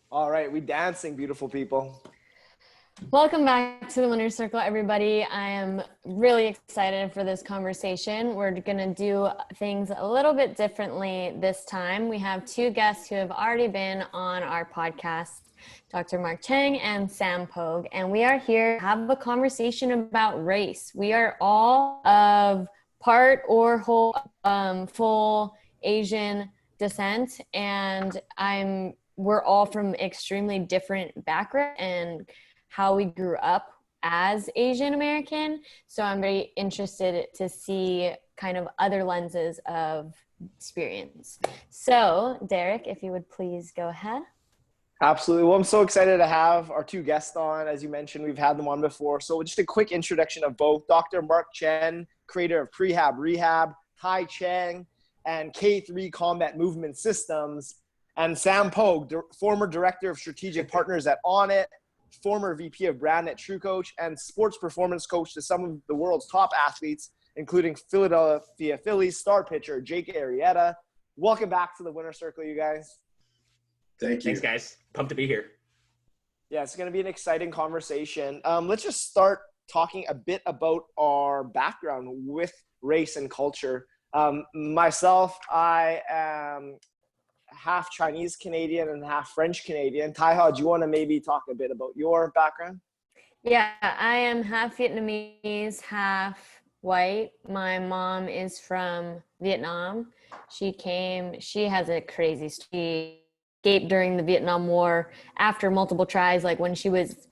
All right, we dancing, beautiful people. Welcome back to the Winner's Circle, everybody. I am really excited for this conversation. We're going to do things a little bit differently this time. We have two guests who have already been on our podcast, Dr. Mark Cheng and Sam Pogue, and we are here to have a conversation about race. We are all of part or whole, full Asian descent, and we're all from extremely different backgrounds and how we grew up as Asian American. So I'm very interested to see kind of other lenses of experience. So Derek, if you would please go ahead. Absolutely. Well, I'm so excited to have our two guests on. As you mentioned, we've had them on before. So just a quick introduction of both. Dr. Mark Chen, creator of Prehab-Rehab, Tai Cheng, and K3 Combat Movement Systems, and Sam Pogue, former director of strategic partners at Onnit, former VP of brand at True Coach, and sports performance coach to some of the world's top athletes, including Philadelphia Phillies star pitcher Jake Arrieta. Welcome back to the Winner's Circle, you guys. Thank you. Thanks, guys. Pumped to be here. Yeah, it's going to be an exciting conversation. Let's just start talking a bit about our background with race and culture. Myself, I am half Chinese Canadian and half French Canadian. Taiha, do you want to maybe talk a bit about your background? Yeah, I am half Vietnamese, half white. My mom is from Vietnam. She has a crazy story. She escaped during the Vietnam War after multiple tries, like when she was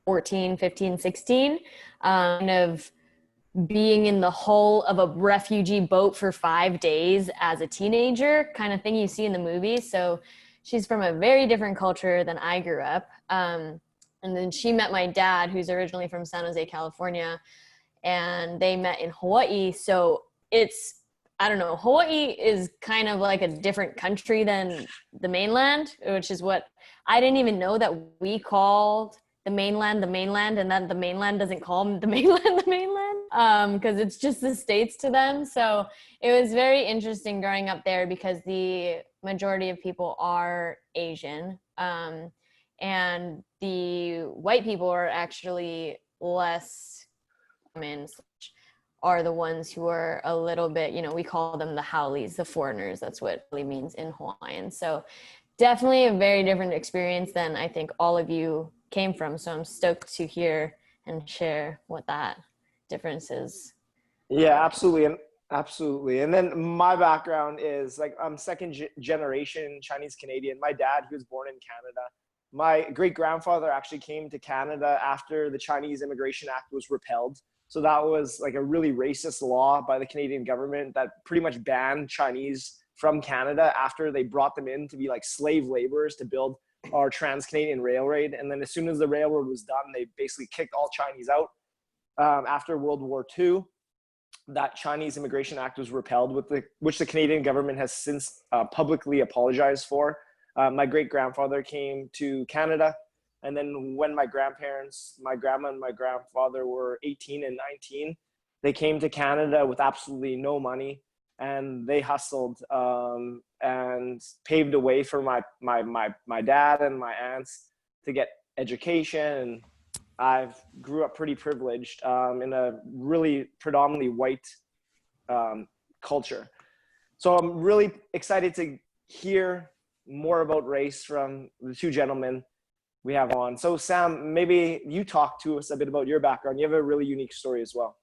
14, 15, 16, kind of being in the hull of a refugee boat for 5 days as a teenager, kind of thing you see in the movies. So she's from a very different culture than I grew up. And then she met my dad, who's originally from San Jose, California, and they met in Hawaii. So I don't know, Hawaii is kind of like a different country than the mainland, which is what I didn't even know that we called the mainland, and that the mainland doesn't call the mainland, because it's just the States to them. So it was very interesting growing up there because the majority of people are Asian, and the white people are actually less common, are the ones who are a little bit, we call them the haoles, the foreigners. That's what it really means in Hawaiian. So definitely a very different experience than I think all of you came from. So I'm stoked to hear and share what that difference is. Yeah, absolutely. And then my background is I'm second generation Chinese Canadian. My dad, he was born in Canada. My great grandfather actually came to Canada after the Chinese Immigration Act was repealed. So that was like a really racist law by the Canadian government that pretty much banned Chinese from Canada after they brought them in to be like slave laborers to build our Trans-Canadian Railroad. And then as soon as the railroad was done, they basically kicked all Chinese out. After World War II, that Chinese Immigration Act was repealed, which the Canadian government has since publicly apologized for. My great-grandfather came to Canada. And then when my grandparents, my grandma and my grandfather were 18 and 19, they came to Canada with absolutely no money. And they hustled and paved a way for my dad and my aunts to get education. And I grew up pretty privileged in a really predominantly white culture. So I'm really excited to hear more about race from the two gentlemen we have on. So Sam, maybe you talk to us a bit about your background. You have a really unique story as well.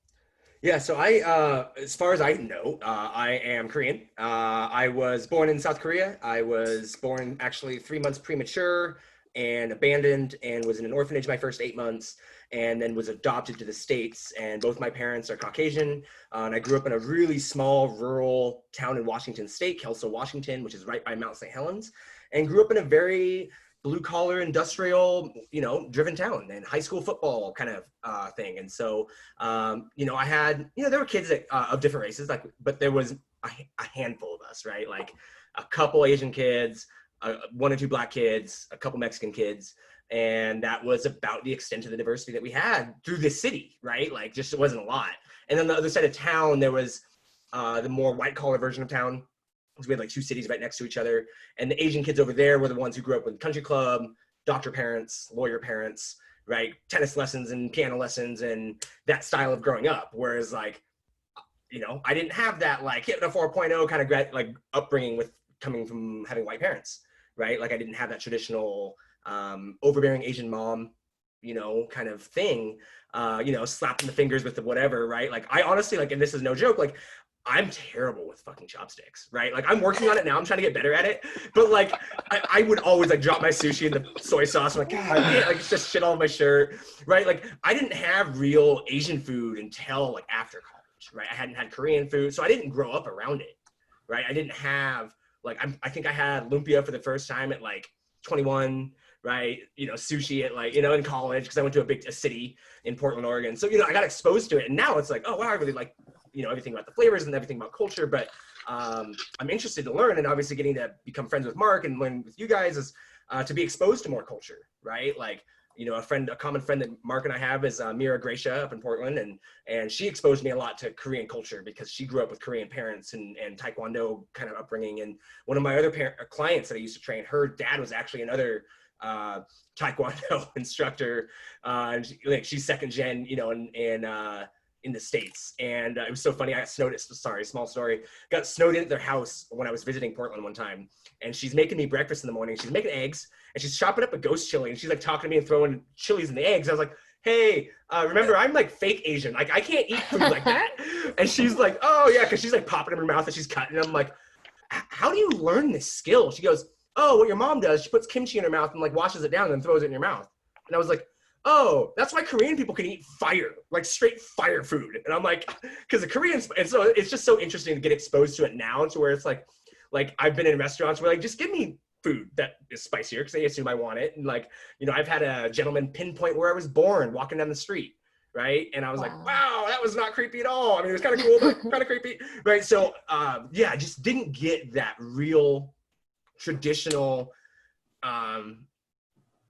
Yeah, so as far as I know, I am Korean. I was born in South Korea. I was born actually 3 months premature and abandoned and was in an orphanage my first 8 months and then was adopted to the States. And both my parents are Caucasian. And I grew up in a really small rural town in Washington State, Kelso, Washington, which is right by Mount St. Helens, and grew up in a very blue collar industrial, driven town and high school football kind of thing. And so, I had, there were kids of different races, but there was a handful of us, right? Like a couple Asian kids, 1 or 2 black kids, a couple Mexican kids. And that was about the extent of the diversity that we had through the city, right? Like just, it wasn't a lot. And then the other side of town, there was the more white collar version of town. we had like 2 cities right next to each other. And the Asian kids over there were the ones who grew up with country club, doctor parents, lawyer parents, right? Tennis lessons and piano lessons and that style of growing up. Whereas like, you know, I didn't have that like hitting a 4.0 kind of like upbringing with coming from having white parents, right? Like I didn't have that traditional overbearing Asian mom, you know, kind of thing, you know, slapping the fingers with the whatever, right? Like I honestly, like, and this is no joke, like I'm terrible with fucking chopsticks, right? Like I'm working on it now, I'm trying to get better at it, but like I would always like drop my sushi in the soy sauce. I'm like, God, yeah, like it's just shit all over my shirt, right? Like I didn't have real Asian food until like after college, right? I hadn't had Korean food, so I didn't grow up around it, right? I didn't have like, I think I had lumpia for the first time at like 21, right? You know, sushi at like, you know, in college, because I went to a city in Portland, Oregon. So, you know, I got exposed to it. And now it's like, oh, wow, I really like, you know, everything about the flavors and everything about culture. But I'm interested to learn, and obviously getting to become friends with Mark and learn with you guys is to be exposed to more culture, right? Like, you know, a common friend that Mark and I have is Mira Gracia up in Portland. And she exposed me a lot to Korean culture because she grew up with Korean parents and Taekwondo kind of upbringing. And one of my other clients that I used to train, her dad was actually another Taekwondo instructor. She's second gen, you know, in the States. And it was so funny. I got snowed at, sorry, small story. Got snowed in at their house when I was visiting Portland one time. And she's making me breakfast in the morning. She's making eggs and she's chopping up a ghost chili. And she's like talking to me and throwing chilies in the eggs. I was like, hey, remember, I'm like fake Asian. Like I can't eat food like that. And she's like, oh yeah. Cause she's like popping in her mouth and she's cutting. And I'm like, how do you learn this skill? She goes, oh, what your mom does, she puts kimchi in her mouth and like washes it down and then throws it in your mouth. And I was like, oh, that's why Korean people can eat fire, like straight fire food. And I'm like, because the Koreans, and so it's just so interesting to get exposed to it now, to where it's like I've been in restaurants where like, just give me food that is spicier because they assume I want it. And like, you know, I've had a gentleman pinpoint where I was born walking down the street, right? And I was like, wow, that was not creepy at all. I mean, it was kind of cool, but kind of creepy, right? So yeah, I just didn't get that real traditional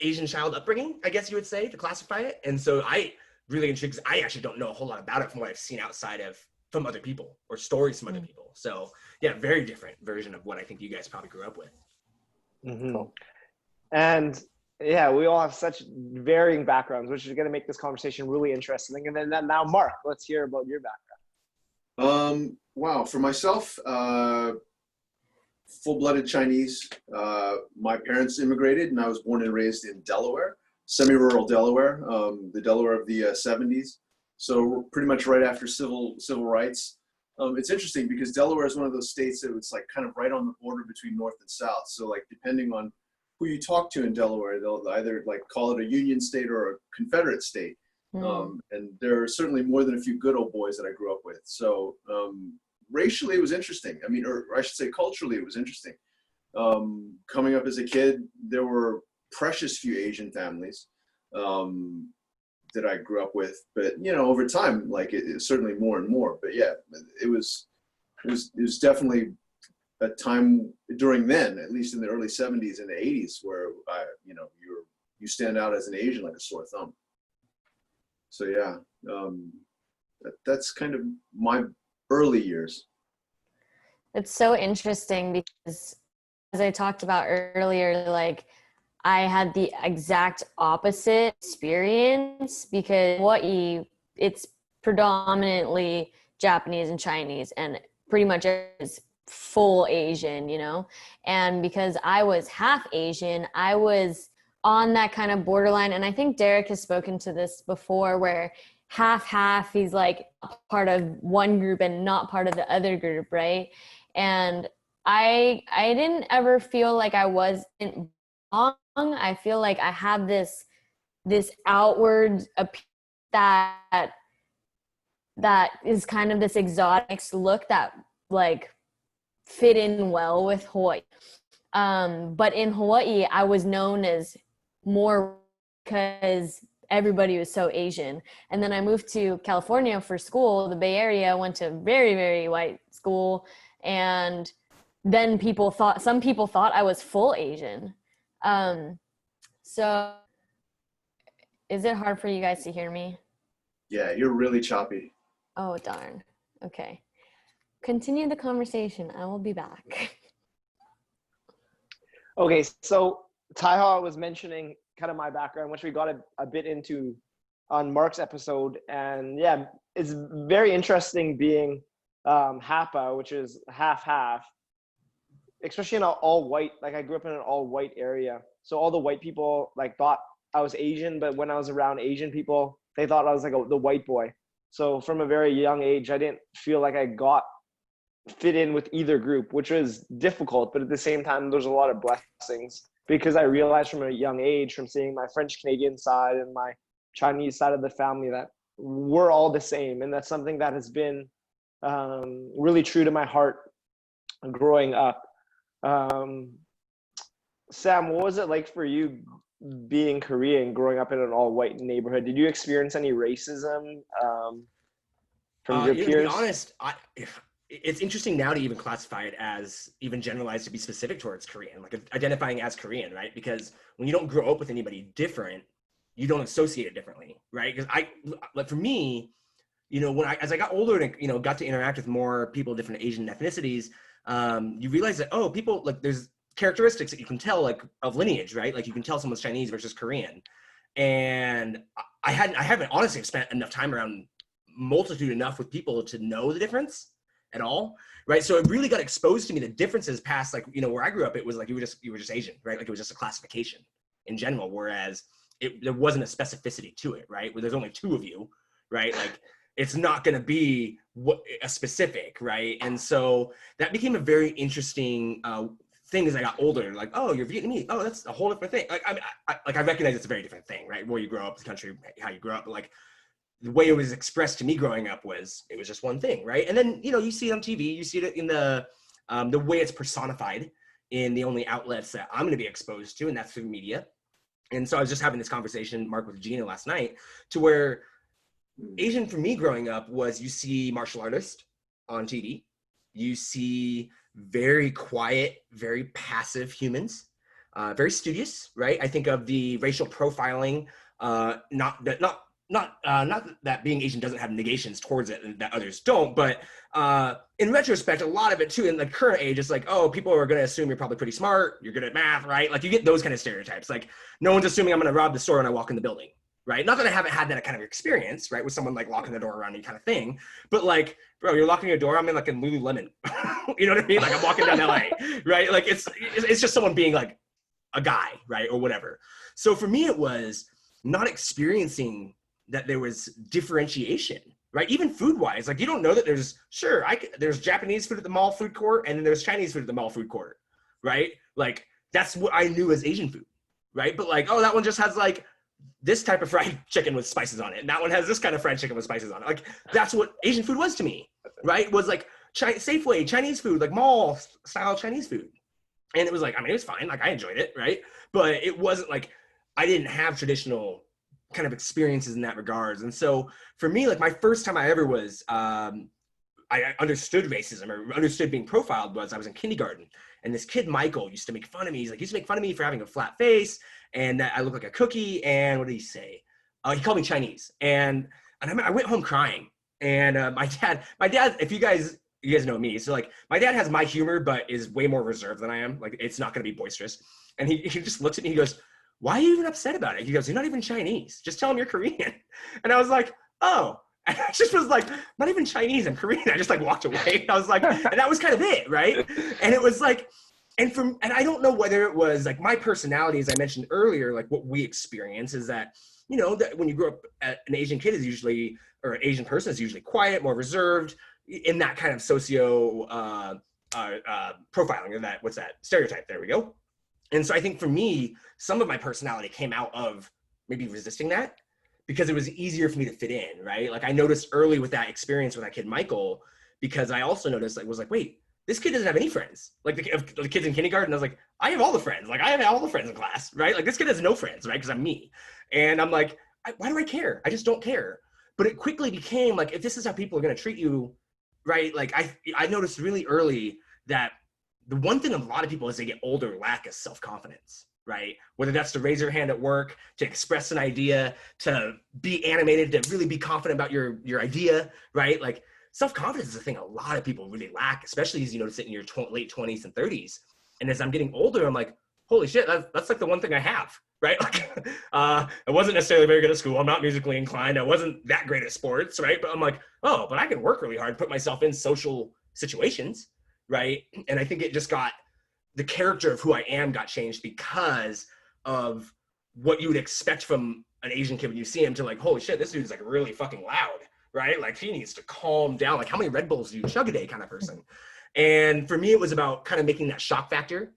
Asian child upbringing, I guess you would say, to classify it. And so I really intrigued, because I actually don't know a whole lot about it from what I've seen outside of from other people or stories from other people. So yeah, very different version of what I think you guys probably grew up with. Mm-hmm. Cool. And yeah, we all have such varying backgrounds, which is going to make this conversation really interesting. And then now, Mark, let's hear about your background. Wow, for myself, full-blooded Chinese. My parents immigrated, and I was born and raised in Delaware, semi-rural Delaware, the Delaware of the 70s. So pretty much right after civil rights. It's interesting because Delaware is one of those states that was like kind of right on the border between North and South. So like depending on who you talk to in Delaware, they'll either like call it a Union state or a Confederate state. And there are certainly more than a few good old boys that I grew up with. So racially, it was interesting. I mean, or I should say culturally, it was interesting. Coming up as a kid, there were precious few Asian families that I grew up with. But, you know, over time, like it certainly more and more. But yeah, it was definitely a time during then, at least in the early 70s and the 80s, where you stand out as an Asian like a sore thumb. So yeah, that's kind of my early years. It's so interesting because, as I talked about earlier, like I had the exact opposite experience, because Hawaii, it's predominantly Japanese and Chinese, and pretty much is full Asian, you know? And because I was half Asian, I was on that kind of borderline. And I think Derek has spoken to this before, where half, he's like part of one group and not part of the other group, right? And I didn't ever feel like I wasn't wrong. I feel like I had this outward appeal that is kind of this exotic look that like fit in well with Hawaii. But in Hawaii, I was known as more because everybody was so Asian. And then I moved to California for school, the Bay Area, went to very, very white school. And then some people thought I was full Asian. So is it hard for you guys to hear me? Yeah, you're really choppy. Oh, darn. Okay. Continue the conversation. I will be back. Okay, so Taiha was mentioning kind of my background, which we got a bit into on Mark's episode. And yeah, it's very interesting being Hapa, which is half-half, especially in an all-white, like I grew up in an all-white area. So all the white people like thought I was Asian, but when I was around Asian people, they thought I was like the white boy. So from a very young age, I didn't feel like I got fit in with either group, which was difficult, but at the same time, there's a lot of blessings because I realized from a young age, from seeing my French Canadian side and my Chinese side of the family, that we're all the same. And that's something that has been really true to my heart growing up. Sam, what was it like for you being Korean, growing up in an all-white neighborhood? Did you experience any racism from your peers? To be honest, it's interesting now to even classify it as even generalized to be specific towards Korean, like identifying as Korean, right? Because when you don't grow up with anybody different, you don't associate it differently, right? Because like for me, you know, as I got older and, you know, got to interact with more people of different Asian ethnicities, you realize that, oh, people, like there's characteristics that you can tell, like of lineage, right? Like you can tell someone's Chinese versus Korean. And I haven't honestly spent enough time around multitude enough with people to know the difference at all, right? So it really got exposed to me, the differences past, like, you know, where I grew up, it was like you were just Asian, right? Like it was just a classification in general, whereas there wasn't a specificity to it, right? Where there's only two of you, right? Like it's not going to be a specific, right? And so that became a very interesting thing as I got older. Like, oh, you're Vietnamese. Oh, that's a whole different thing. Like I recognize it's a very different thing, right? Where you grow up, the country, how you grow up, but like the way it was expressed to me growing up was it was just one thing, right? And then, you know, you see it on TV, you see it in the way it's personified in the only outlets that I'm going to be exposed to, and that's through media. And so I was just having this conversation, Mark, with Gina last night, to where Asian for me growing up was you see martial artists on TV, you see very quiet, very passive humans, very studious, right? I think of the racial profiling, not that being Asian doesn't have negations towards it and that others don't, but in retrospect, a lot of it too, in the current age, it's like, oh, people are going to assume you're probably pretty smart, you're good at math, right? Like you get those kind of stereotypes. Like no one's assuming I'm going to rob the store when I walk in the building, right? Not that I haven't had that kind of experience, right? With someone like locking the door around me kind of thing, but like, bro, you're locking your door, I'm in like in Lululemon, you know what I mean? Like I'm walking down LA, right? Like it's just someone being like a guy, right? Or whatever. So for me, it was not experiencing that there was differentiation, right? Even food-wise, like you don't know that there's Japanese food at the mall food court and then there's Chinese food at the mall food court, right? Like that's what I knew as Asian food, right? But like, oh, that one just has like this type of fried chicken with spices on it, and that one has this kind of fried chicken with spices on it. Like that's what Asian food was to me, right? Was like Safeway Chinese food, like mall style Chinese food, and it was like, I mean, it was fine, like I enjoyed it, right? But it wasn't like I didn't have traditional kind of experiences in that regards. And so for me, like my first time I ever was, I understood racism or understood being profiled was I was in kindergarten, and this kid, Michael, used to make fun of me. He used to make fun of me for having a flat face and that I look like a cookie. And what did he say? He called me Chinese. And I went home crying. And my dad, if you guys know me. So like my dad has my humor, but is way more reserved than I am. Like it's not going to be boisterous. And he just looks at me, he goes, why are you even upset about it? He goes, you're not even Chinese. Just tell him you're Korean. And I was like, oh. And I just was like, not even Chinese, I'm Korean. I just like walked away. I was like, and that was kind of it, right? And it was like, and I don't know whether it was like my personality, as I mentioned earlier, like what we experience is that, you know, that when you grow up, an Asian kid is usually, or an Asian person is usually quiet, more reserved, in that kind of socio profiling of that, what's that, stereotype, there we go. And so I think for me, some of my personality came out of maybe resisting that because it was easier for me to fit in, right? Like I noticed early with that experience with that kid, Michael, because I also noticed, like, was like, wait, this kid doesn't have any friends. Like the kids in kindergarten, I was like, I have all the friends. Like I have all the friends in class, right? Like this kid has no friends, right? Because I'm me. And I'm like, why do I care? I just don't care. But it quickly became like, if this is how people are going to treat you, right? Like I noticed really early that the one thing a lot of people as they get older lack is self-confidence, right? Whether that's to raise your hand at work, to express an idea, to be animated, to really be confident about your idea, right? Like self-confidence is a thing a lot of people really lack, especially as you notice it in your late 20s and 30s. And as I'm getting older, I'm like, holy shit, that's like the one thing I have, right? Like, I wasn't necessarily very good at school. I'm not musically inclined. I wasn't that great at sports, right? But I'm like, oh, but I can work really hard, put myself in social situations, right? And I think it just got, the character of who I am got changed because of what you would expect from an Asian kid when you see him to like, holy shit, this dude's like really fucking loud, right? Like he needs to calm down. Like how many Red Bulls do you chug a day kind of person? And for me, it was about kind of making that shock factor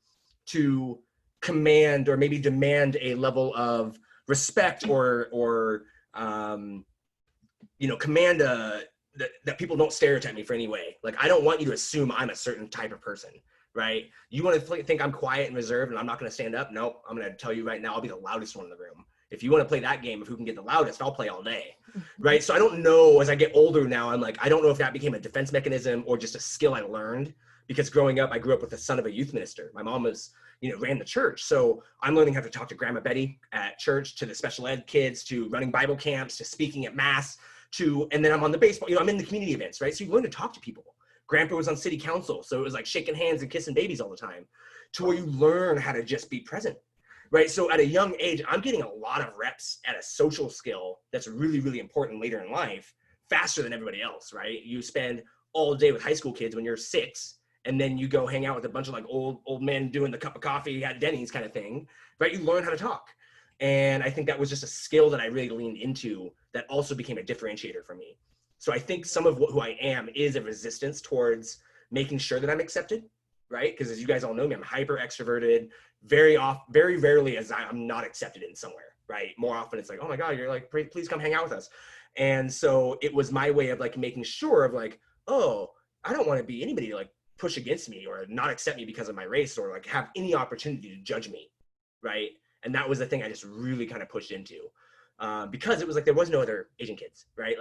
to command or maybe demand a level of respect or command that people don't stereotype me for any way. Like I don't want you to assume I'm a certain type of person, right? You want to think I'm quiet and reserved and I'm not going to stand up? Nope. I'm going to tell you right now, I'll be the loudest one in the room. If you want to play that game of who can get the loudest, I'll play all day, right? So I don't know, as I get older now, I'm like, I don't know if that became a defense mechanism or just a skill I learned, because growing up, I grew up with the son of a youth minister. My mom was, ran the church. So I'm learning how to talk to Grandma Betty at church, to the special ed kids, to running Bible camps, to speaking at mass, and then I'm on the baseball, I'm in the community events, right? So you learn to talk to people. Grandpa was on city council. So it was like shaking hands and kissing babies all the time, to where you learn how to just be present. Right. So at a young age, I'm getting a lot of reps at a social skill that's really, really important later in life, faster than everybody else. Right. You spend all day with high school kids when you're 6, and then you go hang out with a bunch of like old men doing the cup of coffee at Denny's kind of thing. Right. You learn how to talk. And I think that was just a skill that I really leaned into that also became a differentiator for me. So I think some of who I am is a resistance towards making sure that I'm accepted. Right. Because as you guys all know me, I'm hyper extroverted. Very rarely as I'm not accepted in somewhere, right? More often it's like, oh my God, you're like, please come hang out with us. And so it was my way of like making sure of like, oh, I don't want to be anybody to like push against me or not accept me because of my race or like have any opportunity to judge me, right? And that was the thing I just really kind of pushed into because it was like there was no other Asian kids, right?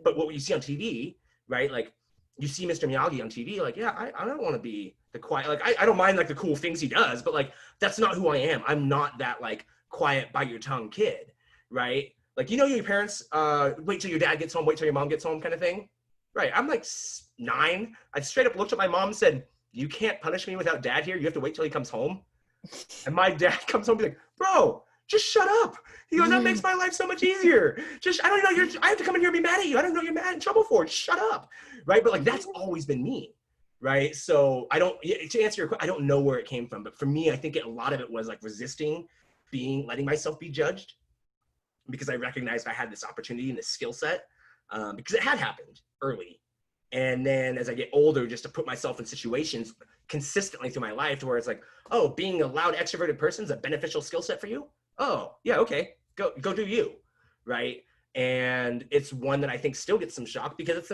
But what you see on TV, right? Like you see Mr. Miyagi on TV, like, yeah, I don't want to be the quiet, like, I don't mind like the cool things he does, but like, that's not who I am. I'm not that like quiet, bite your tongue kid, right? Like, your parents, wait till your dad gets home, wait till your mom gets home kind of thing. Right, I'm like 9. I straight up looked at my mom and said, you can't punish me without dad here. You have to wait till he comes home. And my dad comes home and be like, bro, just shut up. He goes, that makes my life so much easier. I don't know, I have to come in here and be mad at you. I don't know you're mad in trouble for it. Shut up. Right, but like, that's always been me. Right, so to answer your question, I don't know where it came from, but for me, I think a lot of it was like resisting letting myself be judged, because I recognized I had this opportunity and this skill set, because it had happened early. And then as I get older, just to put myself in situations consistently through my life to where it's like, oh, being a loud extroverted person is a beneficial skill set for you. Oh yeah, okay, go do you, right? And it's one that I think still gets some shock because it's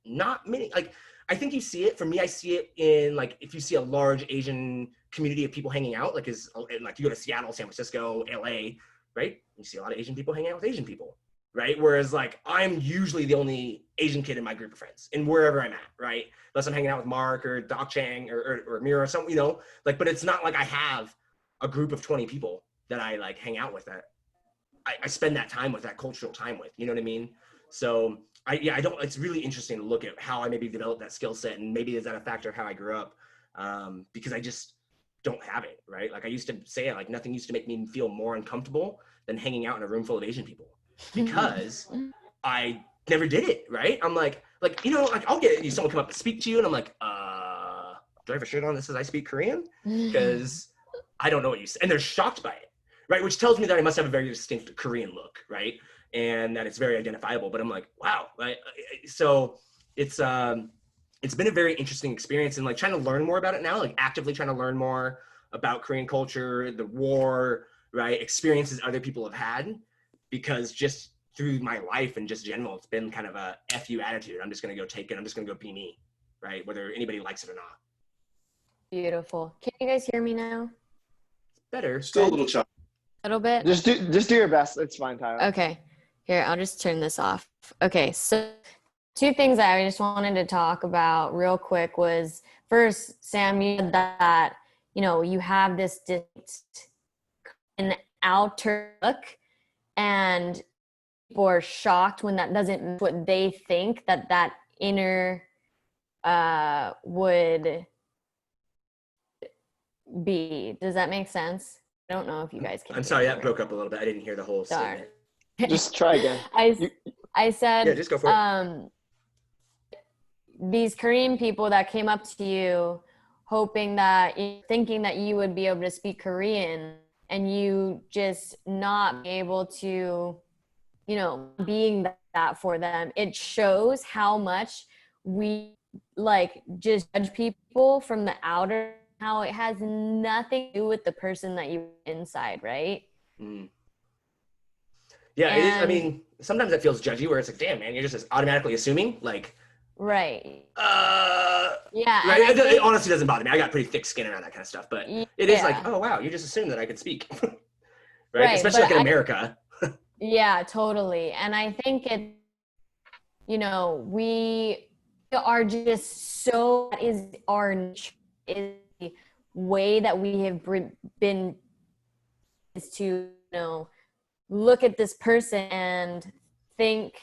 not many, like, I think you see it, for me, I see it in like, if you see a large Asian community of people hanging out, like you go to Seattle, San Francisco, LA, right? You see a lot of Asian people hanging out with Asian people, right? Whereas like, I'm usually the only Asian kid in my group of friends and wherever I'm at, right? Unless I'm hanging out with Mark or Tai Cheng or Mira or something, like, but it's not like I have a group of 20 people that I like hang out with that I spend that time with, that cultural time with, you know what I mean? So it's really interesting to look at how I maybe developed that skill set, and maybe is that a factor of how I grew up, because I just don't have it, right? Like I used to say, like nothing used to make me feel more uncomfortable than hanging out in a room full of Asian people, because I never did it, right? I'm like, I'll get someone come up and speak to you, and I'm like, do I have a shirt on that says I speak Korean? Because I don't know what you say, and they're shocked by it, right? Which tells me that I must have a very distinct Korean look, right? And that it's very identifiable, but I'm like, wow, right? So it's been a very interesting experience, and like trying to learn more about it now, like actively trying to learn more about Korean culture, the war, right? Experiences other people have had, because just through my life and just general, it's been kind of a F you attitude. I'm just going to go take it. I'm just going to go be me, right? Whether anybody likes it or not. Beautiful. Can you guys hear me now? Better. Still a little choppy. A little bit? Just do your best. It's fine, Tyler. Okay. Here, I'll just turn this off. Okay, so 2 things I just wanted to talk about real quick was, first, Sam, you said that, you have this an outer look, and people are shocked when that doesn't match what they think that inner would be. Does that make sense? I don't know if you guys can. I'm sorry, that broke up a little bit. I didn't hear the whole Darn. statement. Just try again. I said, Yeah, just go for it. These Korean people that came up to you thinking that you would be able to speak Korean, and you just not be able to, you know, being that for them, it shows how much we like just judge people from the outer, how it has nothing to do with the person that you inside, right? Mm. Yeah, it is. I mean, sometimes it feels judgy where it's like, damn, man, you're just automatically assuming, like, right. Yeah, right. It honestly doesn't bother me. I got pretty thick skin around that kind of stuff, but it is like, oh wow, you just assumed that I could speak, right? Especially like in America. Yeah, totally. And I think it, you know, we are just so, that is our nature, is the way that we have been, is to, you know, look at this person and think,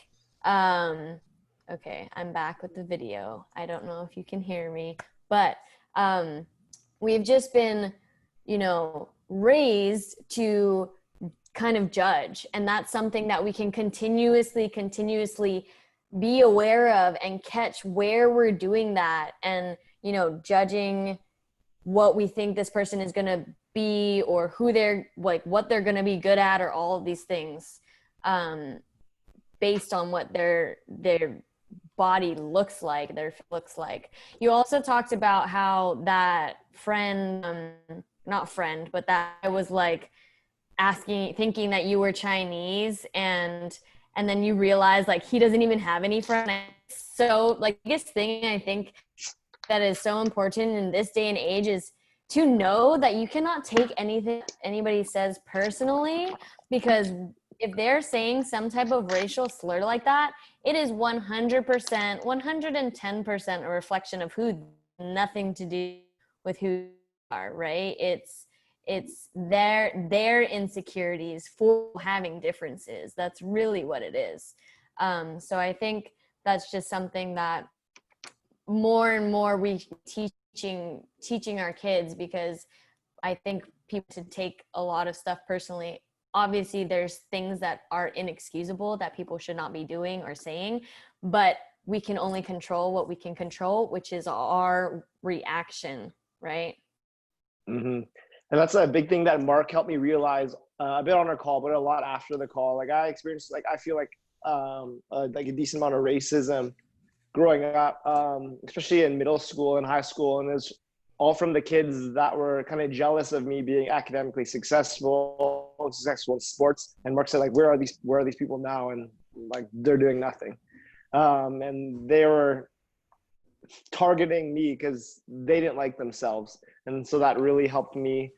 okay, I'm back with the video. I don't know if you can hear me, but we've just been, you know, raised to kind of judge. And that's something that we can continuously be aware of and catch where we're doing that. And, you know, judging what we think this person is going to be, or who they're like, what they're going to be good at, or all of these things, based on what their body looks like, looks like. You also talked about how that friend, not friend, but that I was like thinking that you were Chinese, and then you realize like he doesn't even have any friends. So like the biggest thing I think that is so important in this day and age is to know that you cannot take anything anybody says personally, because if they're saying some type of racial slur like that, it is 100%, 110% a reflection of who, nothing to do with who you are, right? It's their insecurities for having differences. That's really what it is. So I think that's just something that more and more we teaching our kids, because I think people should take a lot of stuff personally. Obviously, there's things that are inexcusable that people should not be doing or saying, but we can only control what we can control, which is our reaction, right? Mm-hmm. And that's a big thing that Mark helped me realize a bit on our call, but a lot after the call. Like I experienced, like I feel like a decent amount of racism growing up, especially in middle school and high school, and it's all from the kids that were kind of jealous of me being academically successful in sports. And Mark said, like, where are these people now? And like, they're doing nothing. And they were targeting me because they didn't like themselves. And so that really helped me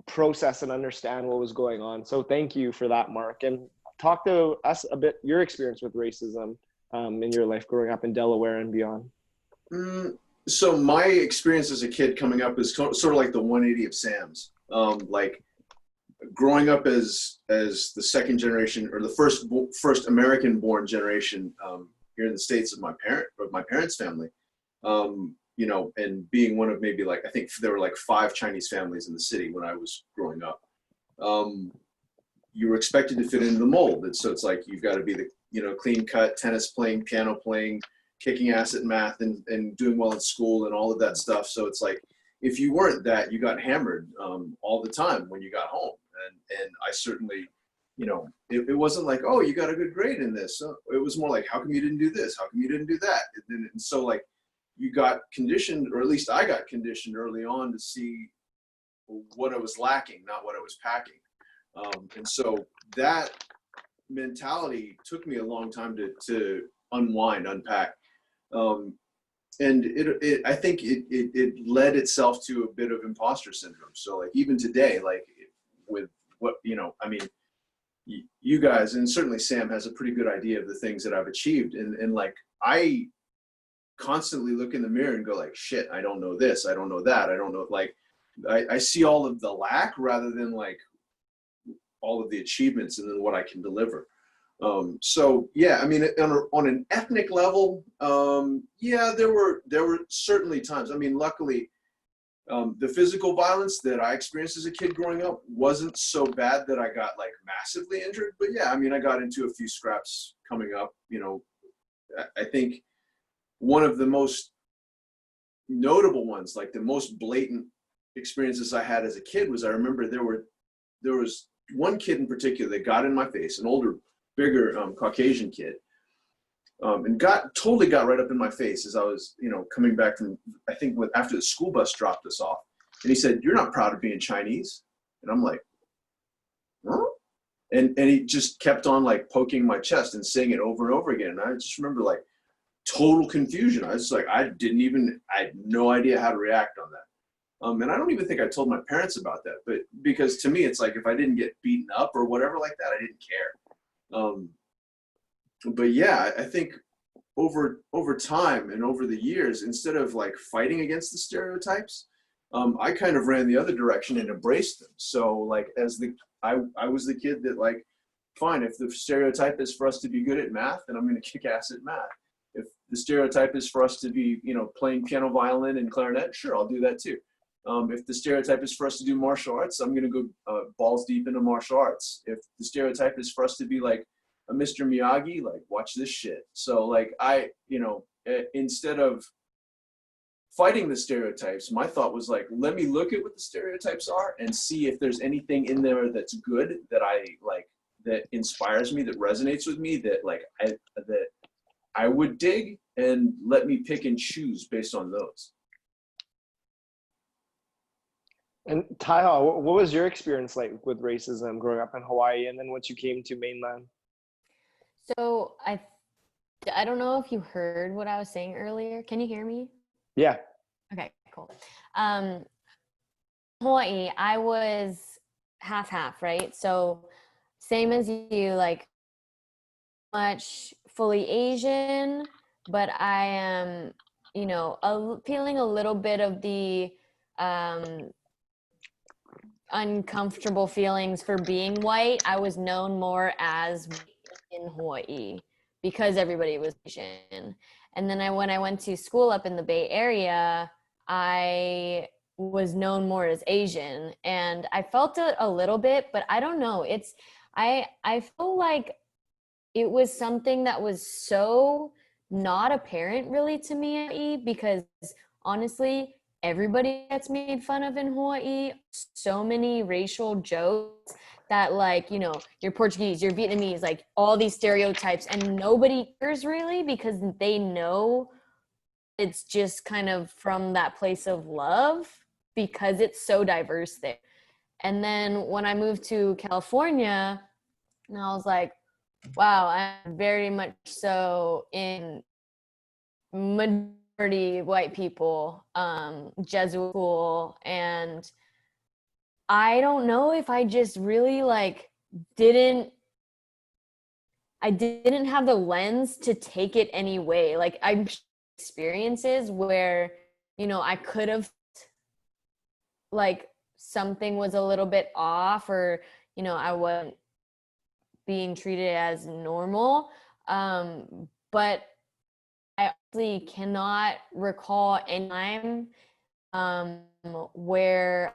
process and understand what was going on. So thank you for that, Mark. And talk to us a bit, your experience with racism in your life growing up in Delaware and beyond. So my experience as a kid coming up is sort of like the 180 of Sam's. Like growing up as the second generation, or the first American born generation here in the States of my parents' family, you know, and being one of maybe like, I think there were like 5 Chinese families in the city when I was growing up. You were expected to fit into the mold. And so it's like, you've got to be the, you know, clean cut, tennis playing, piano playing, kicking ass at math, and doing well in school and all of that stuff. So it's like, if you weren't that, you got hammered all the time when you got home. And I certainly, you know, it wasn't like, oh, you got a good grade in this. It was more like, how come you didn't do this? How come you didn't do that? And so like, you got conditioned, or at least I got conditioned early on to see what I was lacking, not what I was packing. And so that mentality took me a long time to unpack. And I think it led itself to a bit of imposter syndrome. So like even today, like with what, you know, I mean, you guys, and certainly Sam has a pretty good idea of the things that I've achieved. And like, I constantly look in the mirror and go like, shit, I don't know this. I don't know that. I don't know. Like, I see all of the lack rather than like all of the achievements and then what I can deliver. So yeah, I mean, on an ethnic level, yeah, there were certainly times. I mean, luckily, the physical violence that I experienced as a kid growing up wasn't so bad that I got like massively injured. But yeah, I mean, I got into a few scraps coming up. You know, I think one of the most notable ones, like the most blatant experiences I had as a kid, was I remember there was one kid in particular that got in my face, an older, bigger Caucasian kid, and totally got right up in my face as I was, you know, coming back from, I think after the school bus dropped us off, and he said, "You're not proud of being Chinese?" And I'm like, "Huh?" And he just kept on like poking my chest and saying it over and over again. And I just remember like total confusion. I was like, I had no idea how to react on that. And I don't even think I told my parents about that, but because to me, it's like, if I didn't get beaten up or whatever like that, I didn't care. But yeah, I think over time and over the years, instead of like fighting against the stereotypes, I kind of ran the other direction and embraced them. So like I was the kid that like, fine, if the stereotype is for us to be good at math, then I'm going to kick ass at math. If the stereotype is for us to be, you know, playing piano, violin, and clarinet, sure, I'll do that too. If the stereotype is for us to do martial arts, I'm going to go balls deep into martial arts. If the stereotype is for us to be like a Mr. Miyagi, like watch this shit. So like instead of fighting the stereotypes, my thought was like, let me look at what the stereotypes are and see if there's anything in there that's good, that I like, that inspires me, that resonates with me, that like that I would dig, and let me pick and choose based on those. And Taiha, what was your experience like with racism growing up in Hawaii, and then once you came to mainland? So I don't know if you heard what I was saying earlier. Can you hear me? Yeah. Okay, cool. Hawaii, I was half, right? So same as you, like much fully Asian, but I am, you know, feeling a little bit of the uncomfortable feelings for being white. I was known more as in Hawaii because everybody was Asian. And then when I went to school up in the Bay Area, I was known more as Asian, and I felt it a little bit, but I don't know. I feel like it was something that was so not apparent really to me, because honestly, everybody gets made fun of in Hawaii. So many racial jokes that, like, you know, you're Portuguese, you're Vietnamese, like all these stereotypes, and nobody cares really because they know it's just kind of from that place of love because it's so diverse there. And then when I moved to California, and I was like, wow, I'm very much so in majority white people, Jesuit school, and I don't know if I just really like didn't have the lens to take it anyway. Like I'm experiences where, you know, I could have like something was a little bit off, or, you know, I wasn't being treated as normal. But I actually cannot recall any time where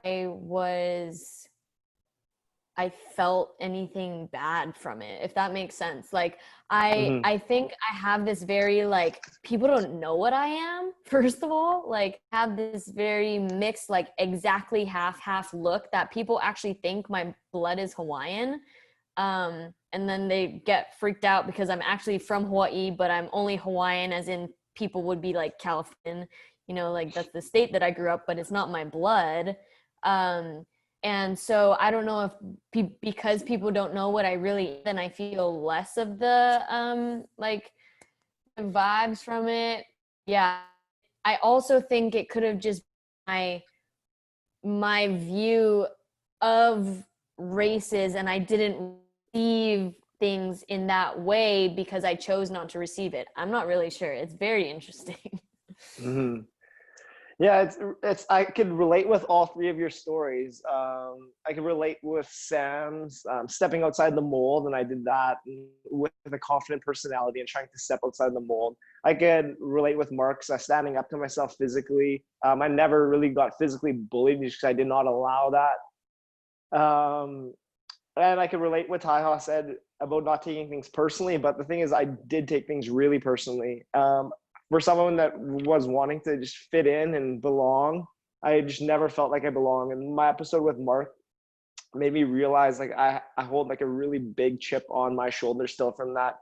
I felt anything bad from it, if that makes sense. Like I think I have this very, like, people don't know what I am, first of all, like have this very mixed, like exactly half look that people actually think my blood is Hawaiian. And then they get freaked out because I'm actually from Hawaii, but I'm only Hawaiian as in people would be like Californian, you know, like that's the state that I grew up, but it's not my blood. And so I don't know if because people don't know what I really, then I feel less of the like vibes from it. Yeah. I also think it could have just been my view of races, and I didn't receive things in that way because I chose not to receive it. I'm not really sure. It's very interesting. Mm-hmm. Yeah, I could relate with all three of your stories. I could relate with Sam's stepping outside the mold, and I did that with a confident personality and trying to step outside the mold. I could relate with Mark's standing up to myself physically. I never really got physically bullied because I did not allow that. And I could relate what Taiha said about not taking things personally, but the thing is, I did take things really personally. For someone that was wanting to just fit in and belong, I just never felt like I belong. And my episode with Mark made me realize like I hold like a really big chip on my shoulder still from that.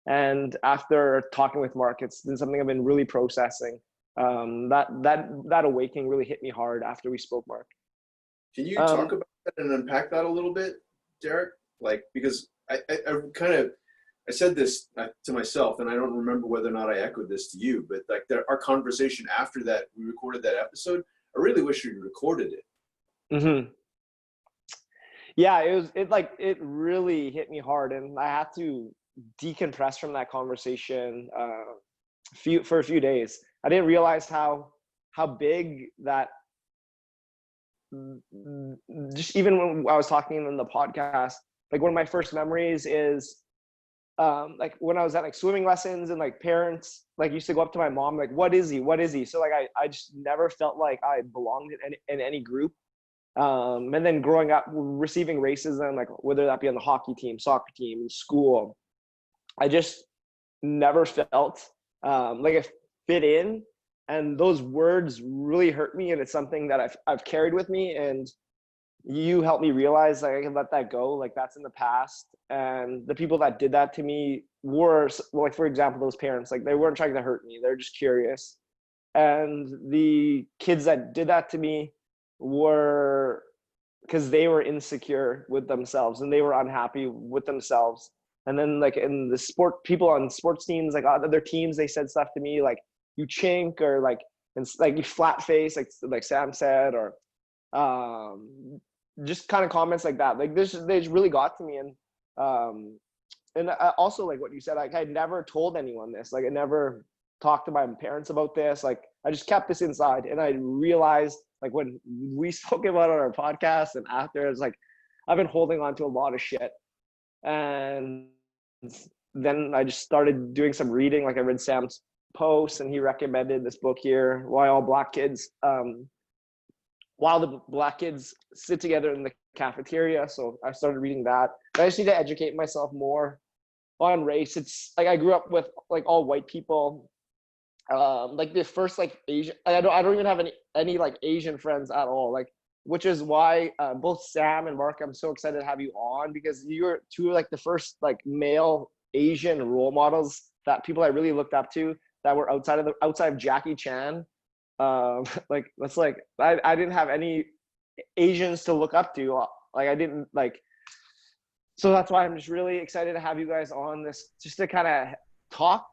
And after talking with Mark, it's been something I've been really processing. That awakening really hit me hard after we spoke, Mark. Can you talk about that and unpack that a little bit, Derek? Like, because I said this to myself, and I don't remember whether or not I echoed this to you, but like our conversation after that, we recorded that episode. I really wish we recorded it. Mm-hmm. Yeah, it really hit me hard, and I had to decompress from that conversation for a few days. I didn't realize how big that, just even when I was talking in the podcast, like one of my first memories is like when I was at like swimming lessons, and like parents like used to go up to my mom like, what is he? So like I just never felt like I belonged in any group. And then growing up, receiving racism, like whether that be on the hockey team, soccer team, school, I just never felt like I fit in. And those words really hurt me, and it's something that I've carried with me. And you helped me realize like I can let that go, like that's in the past. And the people that did that to me were, like, for example, those parents, like they weren't trying to hurt me, they're just curious. And the kids that did that to me were because they were insecure with themselves and they were unhappy with themselves. And then like in the sport, people on sports teams, like other teams, they said stuff to me like, you chink, or like, and like you flat face, like Sam said, or just kind of comments like that. Like this, they just really got to me. And I also, like what you said, like I never told anyone this. Like I never talked to my parents about this. Like I just kept this inside. And I realized like when we spoke about it on our podcast and after, it's like I've been holding on to a lot of shit. And then I just started doing some reading. Like I read Sam's post, and he recommended this book here, Why All Black Kids While the Black Kids Sit Together in the Cafeteria. So I started reading that. I just need to educate myself more on race. It's like I grew up with like all white people. Like the first like Asian, I don't even have any like Asian friends at all. Like, which is why both Sam and Mark, I'm so excited to have you on, because you're two like the first like male Asian role models that people I really looked up to that were outside of Jackie Chan. Like that's like I didn't have any Asians to look up to. Like I didn't like, so that's why I'm just really excited to have you guys on this, just to kind of talk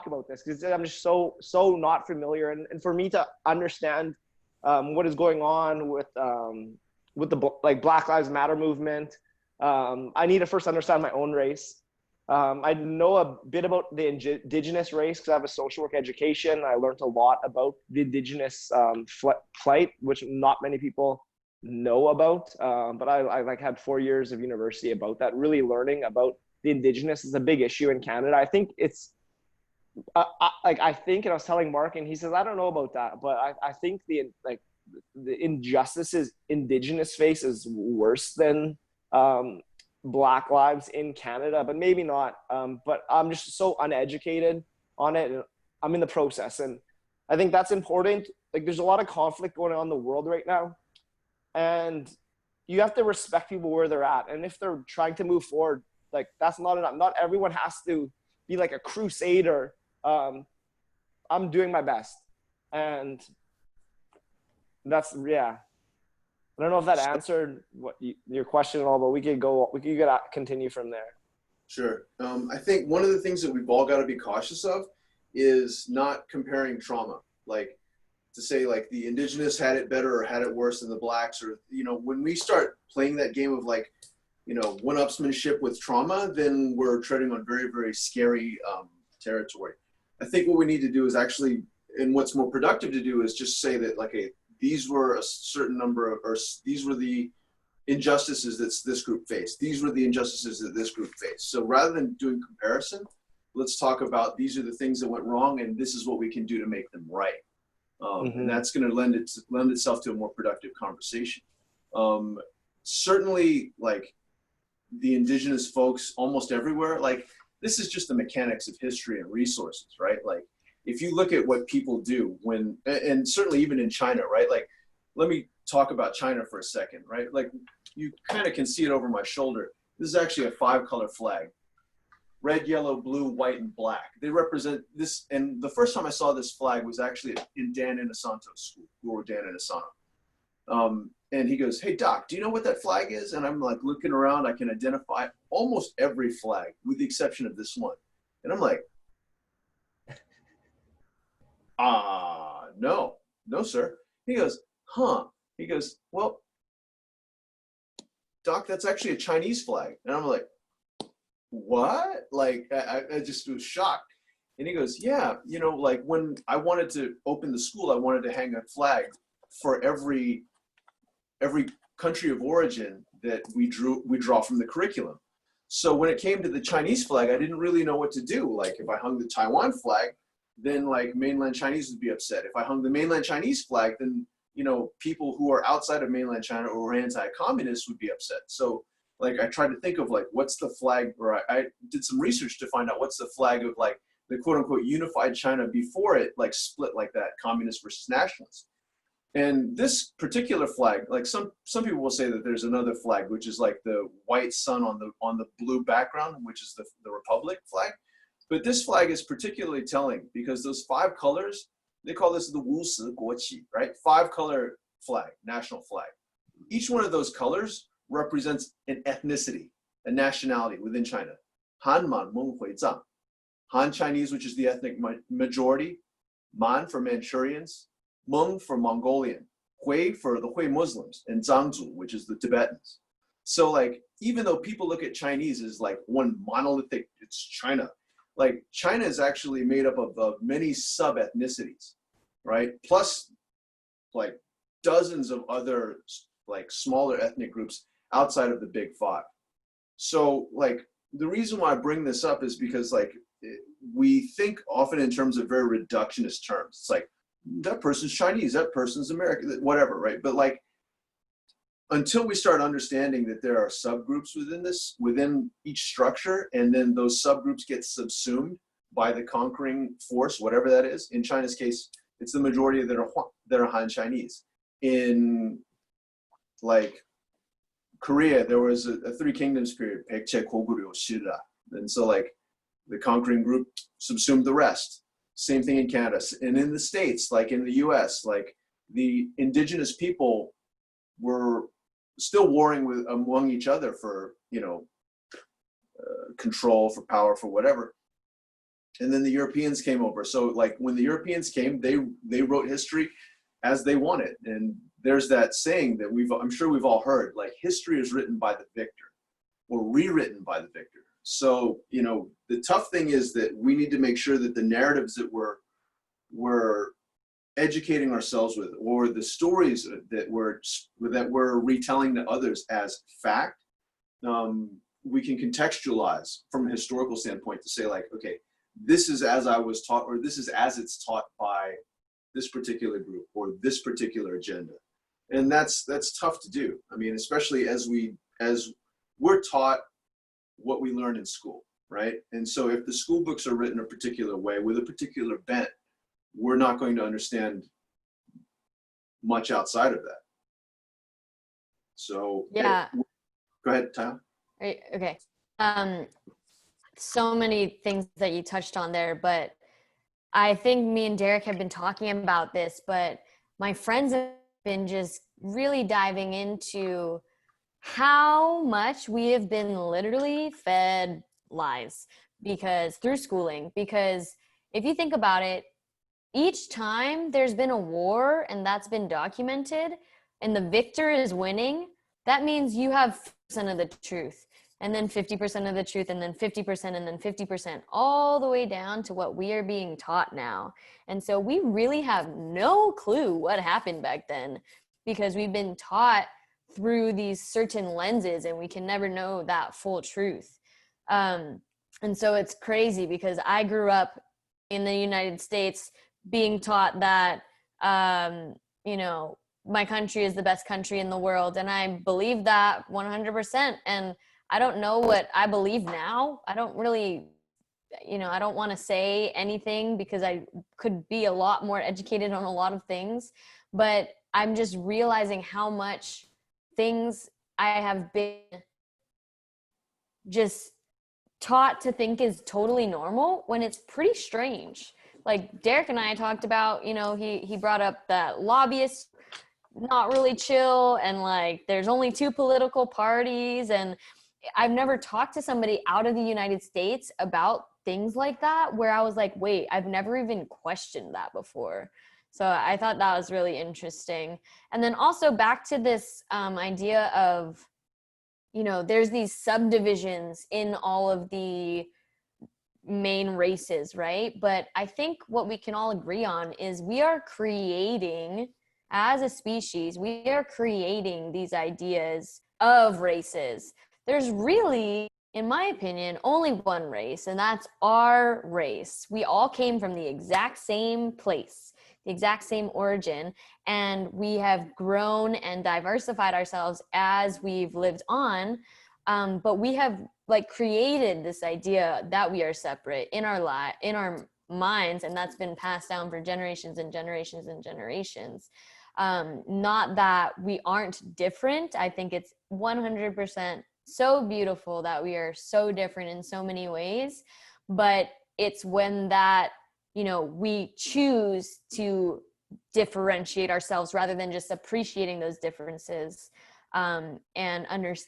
about this, because I'm just so not familiar, and for me to understand what is going on with the like Black Lives Matter movement. I need to first understand my own race. I know a bit about the indigenous race because I have a social work education. I learned a lot about the indigenous plight, which not many people know about. But I like had 4 years of university about that, really learning about the indigenous is a big issue in Canada. I think it's I think, and I was telling Mark, and he says, I don't know about that, but I think the injustices indigenous face is worse than Black lives in Canada, but maybe not. But I'm just so uneducated on it, and I'm in the process, and I think that's important. Like there's a lot of conflict going on in the world right now, and you have to respect people where they're at, and if they're trying to move forward, like that's not enough. Not everyone has to be like a crusader. I'm doing my best, and that's, yeah. I don't know if that answered your question at all, but we could continue from there. Sure. I think one of the things that we've all got to be cautious of is not comparing trauma. Like to say like the indigenous had it better or had it worse than the blacks, or, you know, when we start playing that game of like, you know, one-upsmanship with trauma, then we're treading on very, very scary territory. I think what we need to do is actually and what's more productive to do is just say that, like, hey, these were a certain number of, or these were the injustices that this group faced. These were the injustices that this group faced. So rather than doing comparison, let's talk about these are the things that went wrong, and this is what we can do to make them right. And that's going to lend itself to a more productive conversation. Certainly, like, the indigenous folks almost everywhere, like, this is just the mechanics of history and resources, right? Like, if you look at what people do when, and certainly even in China, right? Like, let me talk about China for a second, right? Like, you kind of can see it over my shoulder. This is actually a 5-color flag: red, yellow, blue, white, and black. They represent this. And the first time I saw this flag was actually in Dan Inosanto's school, Guru Dan Inosanto. And he goes, "Hey, Doc, do you know what that flag is?" And I'm like looking around, I can identify almost every flag with the exception of this one. And I'm like, no, sir. He goes, huh. He goes, well, Doc, that's actually a Chinese flag. And I'm like, what? Like, I just was shocked. And he goes, yeah, you know, like, when I wanted to open the school, I wanted to hang a flag for every country of origin that we draw from the curriculum. So when it came to the Chinese flag, I didn't really know what to do. Like, if I hung the Taiwan flag, then, like, mainland Chinese would be upset. If I hung the mainland Chinese flag, then, you know, people who are outside of mainland China or anti-communist would be upset. So, like, I tried to think of, like, what's the flag, or I did some research to find out what's the flag of, like, the quote unquote unified China before it, like, split like that, communist versus nationalist. And this particular flag, like, some people will say that there's another flag, which is like the white sun on the blue background, which is the Republic flag. But this flag is particularly telling because those 5 colors, they call this the Wu Si Guo Qi, right? 5-color flag, national flag. Each one of those colors represents an ethnicity, a nationality within China. Han, Man, Meng, Hui, Zhang. Han Chinese, which is the ethnic majority. Man for Manchurians. Meng for Mongolian. Hui for the Hui Muslims. And Zhangzu, which is the Tibetans. So, like, even though people look at Chinese as like one monolithic, it's China. Like, China is actually made up of many sub-ethnicities, right? Plus, like, dozens of other, like, smaller ethnic groups outside of the big 5. So, like, the reason why I bring this up is because, like, we think often in terms of very reductionist terms. It's like, that person's Chinese, that person's American, whatever, right? But, like, until we start understanding that there are subgroups within each structure, and then those subgroups get subsumed by the conquering force, whatever that is. In China's case, it's the majority that are Han Chinese. In, like, Korea, there was a 3 kingdoms period, and so, like, the conquering group subsumed the rest. Same thing in Canada. And in the States, like in the US, like, the indigenous people were still warring among each other for, you know, control, for power, for whatever. And then the Europeans came over. So, like, when the Europeans came, they wrote history as they wanted. And there's that saying that I'm sure we've all heard, like, history is written by the victor or rewritten by the victor. So, you know, the tough thing is that we need to make sure that the narratives that we're educating ourselves with, or the stories that we're retelling to others as fact, we can contextualize from a historical standpoint to say, like, okay, this is as I was taught, or this is as it's taught by this particular group or this particular agenda. And that's tough to do. I mean, especially as we're taught what we learn in school, right? And so if the school books are written a particular way with a particular bent, we're not going to understand much outside of that. So yeah. Go ahead, Tyler. Okay. So many things that you touched on there, but I think me and Derek have been talking about this, but my friends have been just really diving into how much we have been literally fed lies through schooling. Because if you think about it, each time there's been a war and that's been documented and the victor is winning, that means you have 50% of the truth. and then 50% of the truth, and then 50%, and then 50%, all the way down to what we are being taught now. And so we really have no clue what happened back then, because we've been taught through these certain lenses, and we can never know that full truth. And so it's crazy, because I grew up in the United States being taught that, you know, my country is the best country in the world. And I believe that 100%. And I don't know what I believe now. I don't really, you know, I don't want to say anything, because I could be a lot more educated on a lot of things, but I'm just realizing how much things I have been just taught to think is totally normal when it's pretty strange. Like Derek and I talked about, you know, he brought up that lobbyists not really chill, and like there's only 2 political parties, and I've never talked to somebody out of the United States about things like that, where I was like, wait, I've never even questioned that before. So I thought that was really interesting. And then also back to this idea of, you know, there's these subdivisions in all of the main races, right? But I think what we can all agree on is we are creating, as a species, we are creating these ideas of races. There's really, in my opinion, only one race, and that's our race. We all came from the exact same place, the exact same origin, and we have grown and diversified ourselves as we've lived on. But we have like created this idea that we are separate in our in our minds, and that's been passed down for generations and generations and generations. Not that we aren't different. I think it's 100% so beautiful that we are so different in so many ways, but it's when that, you know, we choose to differentiate ourselves rather than just appreciating those differences, and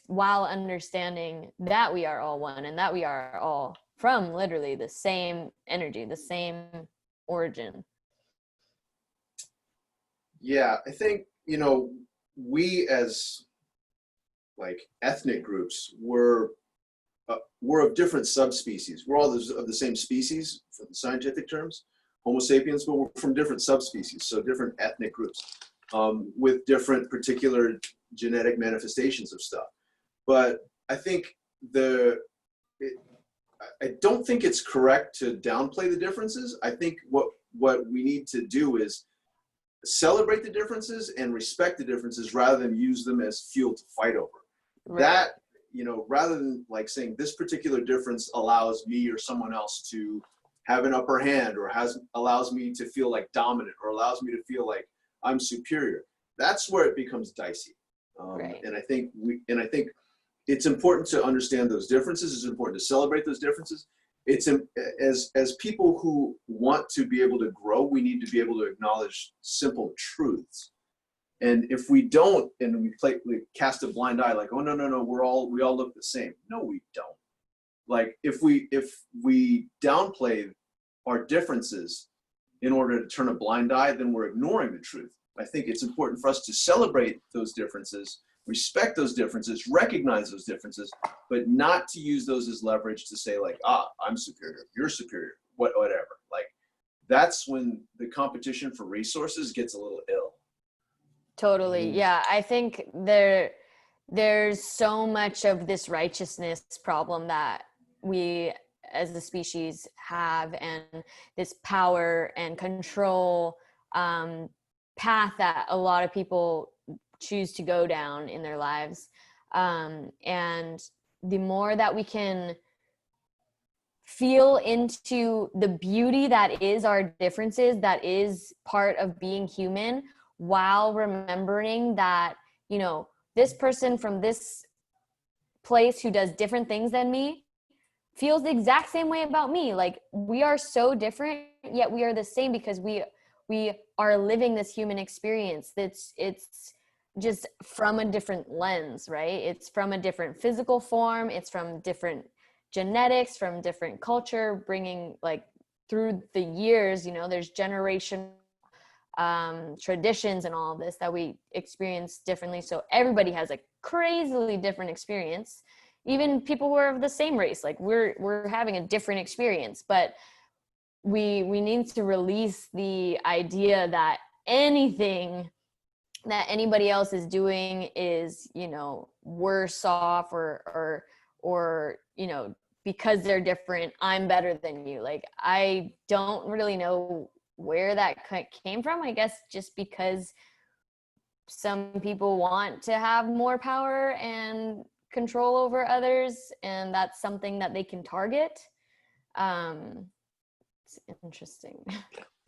while understanding that we are all one, and that we are all from literally the same energy, the same origin. Yeah, I think, you know, we as like ethnic groups were of different subspecies. We're all of the same species for the scientific terms, Homo sapiens, but we're from different subspecies, so different ethnic groups with different particular genetic manifestations of stuff. But I think I don't think it's correct to downplay the differences. I think what we need to do is celebrate the differences and respect the differences rather than use them as fuel to fight over. Right. That, you know, rather than like saying this particular difference allows me or someone else to have an upper hand, or allows me to feel like dominant, or allows me to feel like I'm superior. That's where it becomes dicey. Right. And I think it's important to understand those differences. It's important to celebrate those differences. It's as people who want to be able to grow, we need to be able to acknowledge simple truths. And if we don't, and we cast a blind eye, like, oh no, we all look the same. No, we don't. Like if we downplay our differences in order to turn a blind eye, then we're ignoring the truth. I think it's important for us to celebrate those differences, respect those differences, recognize those differences, but not to use those as leverage to say like, I'm superior, you're superior, whatever. Like that's when the competition for resources gets a little ill. Totally. Yeah. I think there's so much of this righteousness problem that we as a species have, and this power and control path that a lot of people choose to go down in their lives. And the more that we can feel into the beauty that is our differences, that is part of being human, while remembering that, you know, this person from this place who does different things than me feels the exact same way about me. Like we are so different, yet we are the same, because we are living this human experience. It's just from a different lens, right? It's from a different physical form. It's from different genetics, from different culture, bringing like through the years, you know, there's generation traditions and all of this that we experience differently. So everybody has a crazily different experience. even people who are of the same race, like we're having a different experience, but we need to release the idea that anything that anybody else is doing is, you know, worse off or you know, because they're different, I'm better than you. Like, I don't really know where that came from. I guess just because some people want to have more power and control over others, and that's something that they can target. It's interesting.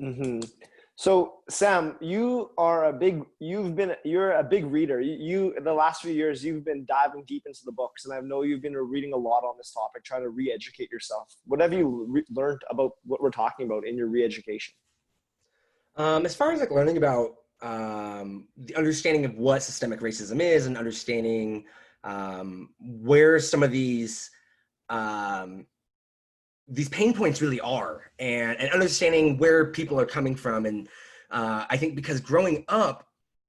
Mm-hmm. So Sam, you're a big reader. You the last few years you've been diving deep into the books, and I know you've been reading a lot on this topic, trying to re-educate yourself. What have you learned about what we're talking about in your re-education? As far as like learning about the understanding of what systemic racism is, and understanding where some of these pain points really are, and understanding where people are coming from. And I think because growing up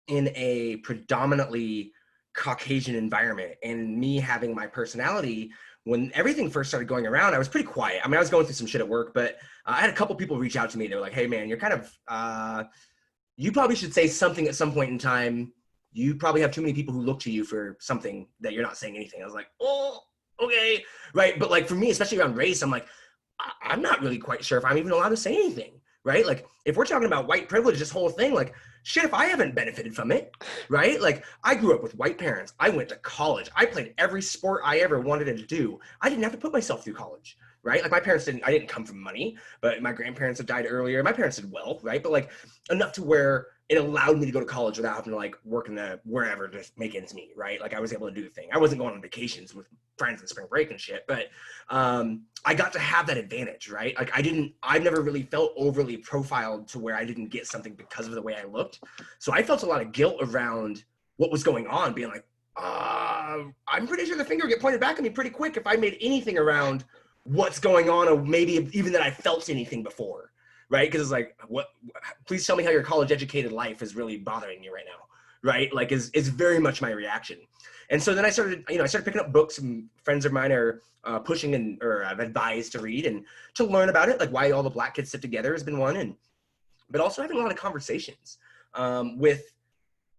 in a predominantly Caucasian environment, and me having my personality, when everything first started going around, I was pretty quiet. I mean, I was going through some shit at work, but I had a couple people reach out to me. They were like, hey man, you're kind of, you probably should say something at some point in time. You probably have too many people who look to you for something that you're not saying anything. I was like, oh, okay. Right. But like for me, especially around race, I'm like, I'm not really quite sure if I'm even allowed to say anything, right? Like if we're talking about white privilege, this whole thing, like shit, if I haven't benefited from it, right? Like I grew up with white parents. I went to college. I played every sport I ever wanted to do. I didn't have to put myself through college, right? Like my parents I didn't come from money, but my grandparents had died earlier. My parents did well, right? But like enough to where it allowed me to go to college without having to like work in the wherever to make ends meet, right? Like I was able to do the thing. I wasn't going on vacations with friends in spring break and shit, but I got to have that advantage, right? Like I've never really felt overly profiled to where I didn't get something because of the way I looked. So I felt a lot of guilt around what was going on, being like, I'm pretty sure the finger would get pointed back at me pretty quick if I made anything around what's going on, or maybe even that I felt anything before, right? Because it's like, please tell me how your college educated life is really bothering you right now, right? Like is very much my reaction. And so then I started picking up books, and friends of mine are pushing or I've advised to read and to learn about it, like why all the Black kids sit together has been one, but also having a lot of conversations with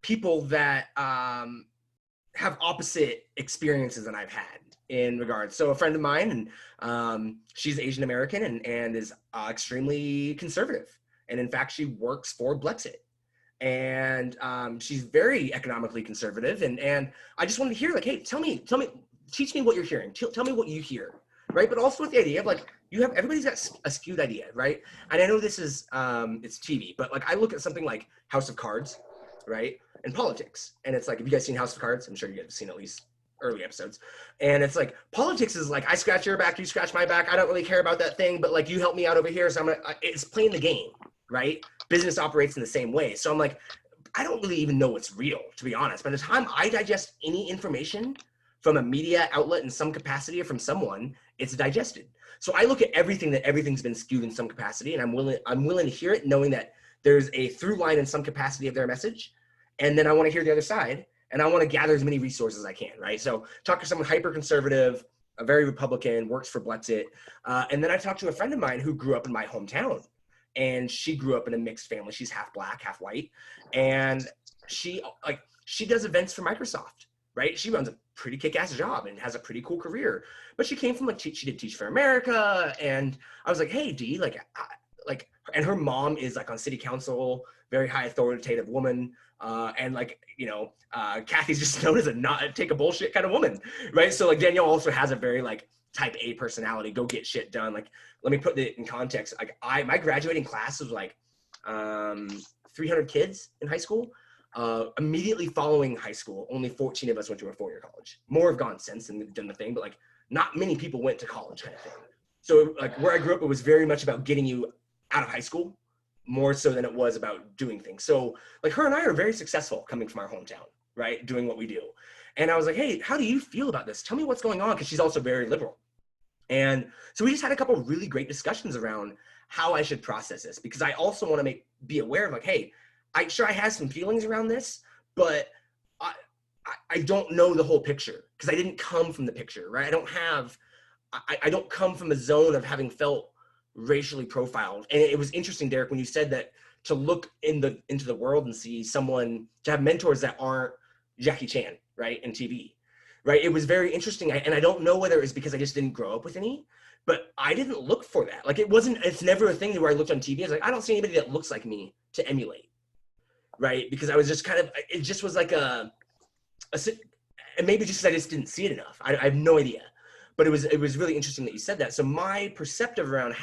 people that have opposite experiences than I've had in regards. So a friend of mine, and she's Asian American and is extremely conservative. And in fact, she works for Blexit. And she's very economically conservative. And I just wanted to hear like, hey, tell me, teach me what you're hearing. Tell me what you hear, right? But also with the idea of like, everybody's got a skewed idea, right? And I know this is, it's TV, but like I look at something like House of Cards, right? And politics. And it's like, have you guys seen House of Cards? I'm sure you guys have seen at least early episodes. And it's like, politics is like, I scratch your back, you scratch my back. I don't really care about that thing, but like you help me out over here. So it's playing the game, right? Business operates in the same way. So I'm like, I don't really even know what's real, to be honest. By the time I digest any information from a media outlet in some capacity or from someone, it's digested. So I look at everything's been skewed in some capacity, and I'm willing to hear it, knowing that there's a through line in some capacity of their message. And then I want to hear the other side, and I want to gather as many resources as I can, right? So talk to someone hyper conservative, a very Republican, works for Blexit. And then I talked to a friend of mine who grew up in my hometown, and she grew up in a mixed family. She's half Black, half white. And she does events for Microsoft, right? She runs a pretty kick-ass job and has a pretty cool career. But she came from she did Teach for America. And I was like, hey, Dee, and her mom is like on city council, very high authoritative woman. And like, Kathy's just known as a not take a bullshit kind of woman, right? So like Danielle also has a very like type A personality, go get shit done. Like, let me put it in context. Like my graduating class was like 300 kids in high school. Immediately following high school, only 14 of us went to a 4-year college. More have gone since and done the thing, but like not many people went to college kind of thing. So like where I grew up, it was very much about getting you out of high school, more so than it was about doing things. So like her and I are very successful coming from our hometown, right? Doing what we do. And I was like, hey, how do you feel about this? Tell me what's going on. Because she's also very liberal. And so we just had a couple of really great discussions around how I should process this, because I also want to be aware of like, hey, I have some feelings around this, but I don't know the whole picture. because I didn't come from the picture, right? I don't come from a zone of having felt racially profiled. And it was interesting, Derek, when you said that, to look into the world and see someone, to have mentors that aren't Jackie Chan, right, in TV, right? It was very interesting. And I don't know whether it was because I just didn't grow up with any, but I didn't look for that. Like it's never a thing where I looked on TV. I was like, I don't see anybody that looks like me to emulate, right? Because I was just kind of, it just was like and maybe just because I just didn't see it enough. I have no idea. But it was really interesting that you said that. So my perspective around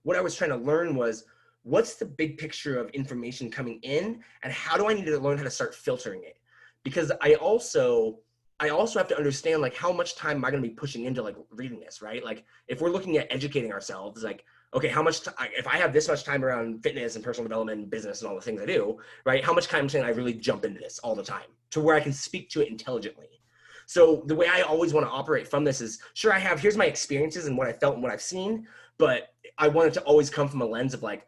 what I was trying to learn was, what's the big picture of information coming in, and how do I need to learn how to start filtering it? Because I also have to understand, like, how much time am I going to be pushing into like reading this, right? Like if we're looking at educating ourselves, like, okay, how much, if I have this much time around fitness and personal development and business and all the things I do, right? How much time can I really jump into this all the time to where I can speak to it intelligently? So the way I always want to operate from this is, sure, here's my experiences and what I felt and what I've seen, but I want it to always come from a lens of like,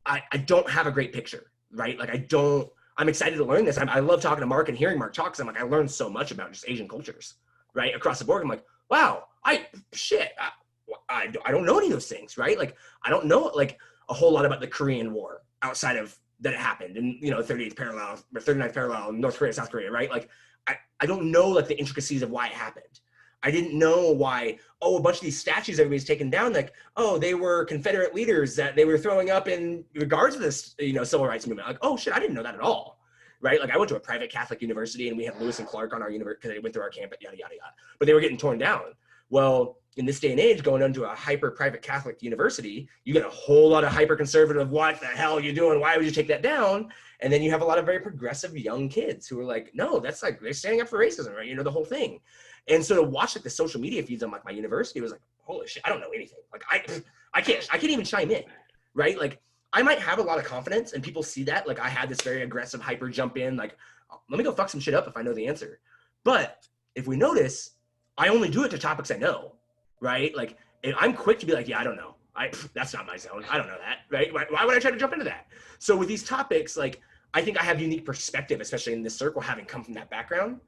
I don't have a great picture, right? Like I'm excited to learn this. I love talking to Mark and hearing Mark talk, because I'm like, I learned so much about just Asian cultures, right? Across the board. I'm like, wow, I don't know any of those things, right? Like, I don't know like a whole lot about the Korean War outside of that it happened and, 38th parallel or 39th parallel, North Korea, South Korea, right? Like, I don't know like the intricacies of why it happened. I didn't know why, a bunch of these statues everybody's taken down, like, they were Confederate leaders that they were throwing up in regards to this, civil rights movement. Like, oh shit, I didn't know that at all, right? Like I went to a private Catholic university and we had Lewis and Clark on our university because they went through our campus, yada, yada, yada. But they were getting torn down. Well, in this day and age, going into a hyper private Catholic university, you get a whole lot of hyper conservative, what the hell are you doing? Why would you take that down? And then you have a lot of very progressive young kids who are like, no, that's like, they're standing up for racism, right? The whole thing. And so to watch like the social media feeds on like my university was like, holy shit, I don't know anything. Like I can't even chime in, right? Like I might have a lot of confidence and people see that. Like I had this very aggressive hyper jump in, like, let me go fuck some shit up if I know the answer. But if we notice, I only do it to topics I know, right? Like I'm quick to be like, yeah, I don't know. That's not my zone. I don't know that, right? Why would I try to jump into that? So with these topics, like, I think I have unique perspective, especially in this circle, having come from that background.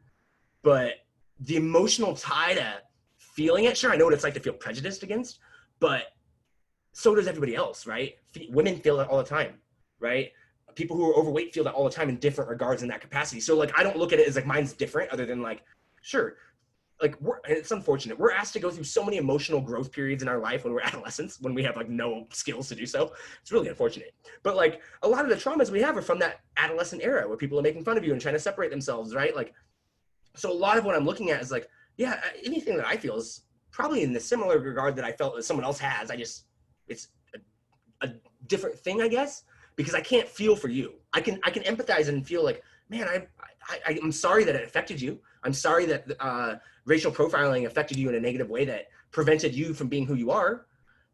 But the emotional tie to feeling it, sure, I know what it's like to feel prejudiced against, but so does everybody else, right? Women feel that all the time, right? People who are overweight feel that all the time in different regards in that capacity. So like, I don't look at it as like mine's different, other than like, sure, like it's unfortunate. We're asked to go through so many emotional growth periods in our life when we're adolescents, when we have like no skills to do so. It's really unfortunate. But like a lot of the traumas we have are from that adolescent era where people are making fun of you and trying to separate themselves, right? Like, so a lot of what I'm looking at is like, yeah, anything that I feel is probably in the similar regard that I felt that someone else has. It's a different thing, I guess, because I can't feel for you. I can empathize and feel like, man, I'm sorry that it affected you. I'm sorry that racial profiling affected you in a negative way that prevented you from being who you are.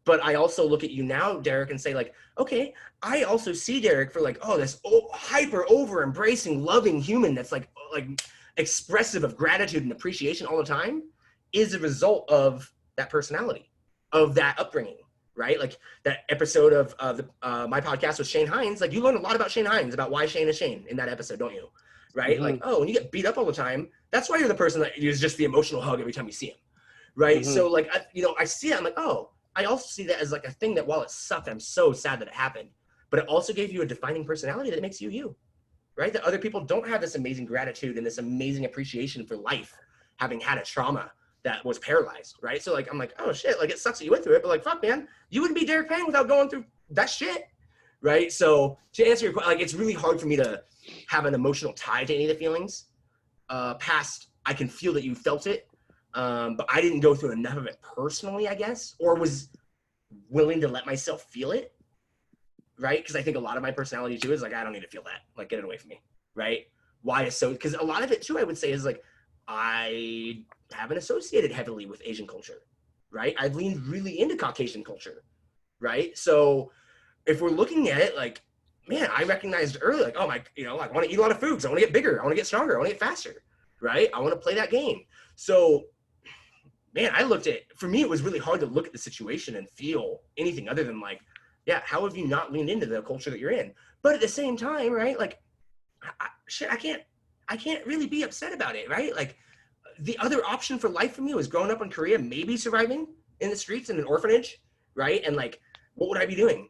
But I also look at you now, Derek, and say like, okay, I also see Derek for like, this hyper over embracing, loving human that's like expressive of gratitude and appreciation all the time is a result of that personality, of that upbringing, right? Like that episode of my podcast with Shane Hines, like you learn a lot about Shane Hines, about why Shane is Shane in that episode, don't you? Right? Mm-hmm. Like, when you get beat up all the time, that's why you're the person that uses just the emotional hug every time you see him, right? Mm-hmm. So like, I see it, I'm like, I also see that as like a thing that while it sucked, I'm so sad that it happened, but it also gave you a defining personality that makes you you, right? That other people don't have this amazing gratitude and this amazing appreciation for life, having had a trauma that was paralyzed, right? So like, I'm like, oh shit, like it sucks that you went through it, but like, fuck man, you wouldn't be Derek Payne without going through that shit, right? So to answer your question, like it's really hard for me to have an emotional tie to any of the feelings past, I can feel that you felt it, but I didn't go through enough of it personally, I guess, or was willing to let myself feel it, right? Because I think a lot of my personality too is like, I don't need to feel that, like get it away from me, right? Why is so, because a lot of it too, I would say is like, I haven't associated heavily with Asian culture, right? I've leaned really into Caucasian culture, right? So if we're looking at it like, man, I recognized early, like, I want to eat a lot of foods. I want to get bigger. I want to get stronger. I want to get faster, right? I want to play that game. So, man, for me, it was really hard to look at the situation and feel anything other than like, yeah, how have you not leaned into the culture that you're in? But at the same time, right, like, I can't really be upset about it, right? Like, the other option for life for me was growing up in Korea, maybe surviving in the streets in an orphanage, right? And like, what would I be doing?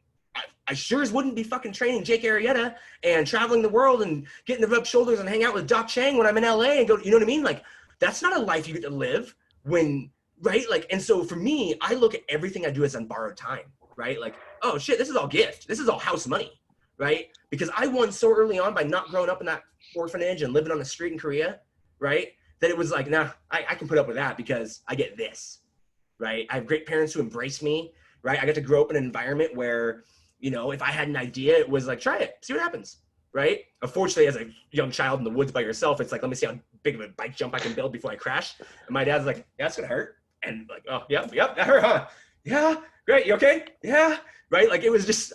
I sure as wouldn't be fucking training Jake Arrieta and traveling the world and getting to rub shoulders and hang out with Tai Cheng when I'm in LA and go, you know what I mean? Like, that's not a life you get to live when, right? Like, and so for me, I look at everything I do as on borrowed time, right? Like, oh shit, this is all gift. This is all house money, right? Because I won so early on by not growing up in that orphanage and living on the street in Korea, right? That it was like, nah, I can put up with that because I get this, right? I have great parents who embrace me, right? I got to grow up in an environment where, you know, if I had an idea, it was like, try it, see what happens, right? Unfortunately, as a young child in the woods by yourself, it's like, let me see how big of a bike jump I can build before I crash. And my dad's like, yeah, that's gonna hurt. And like, oh, yep, that hurt, huh? Yeah, great, you okay? Yeah, right? Like, it was just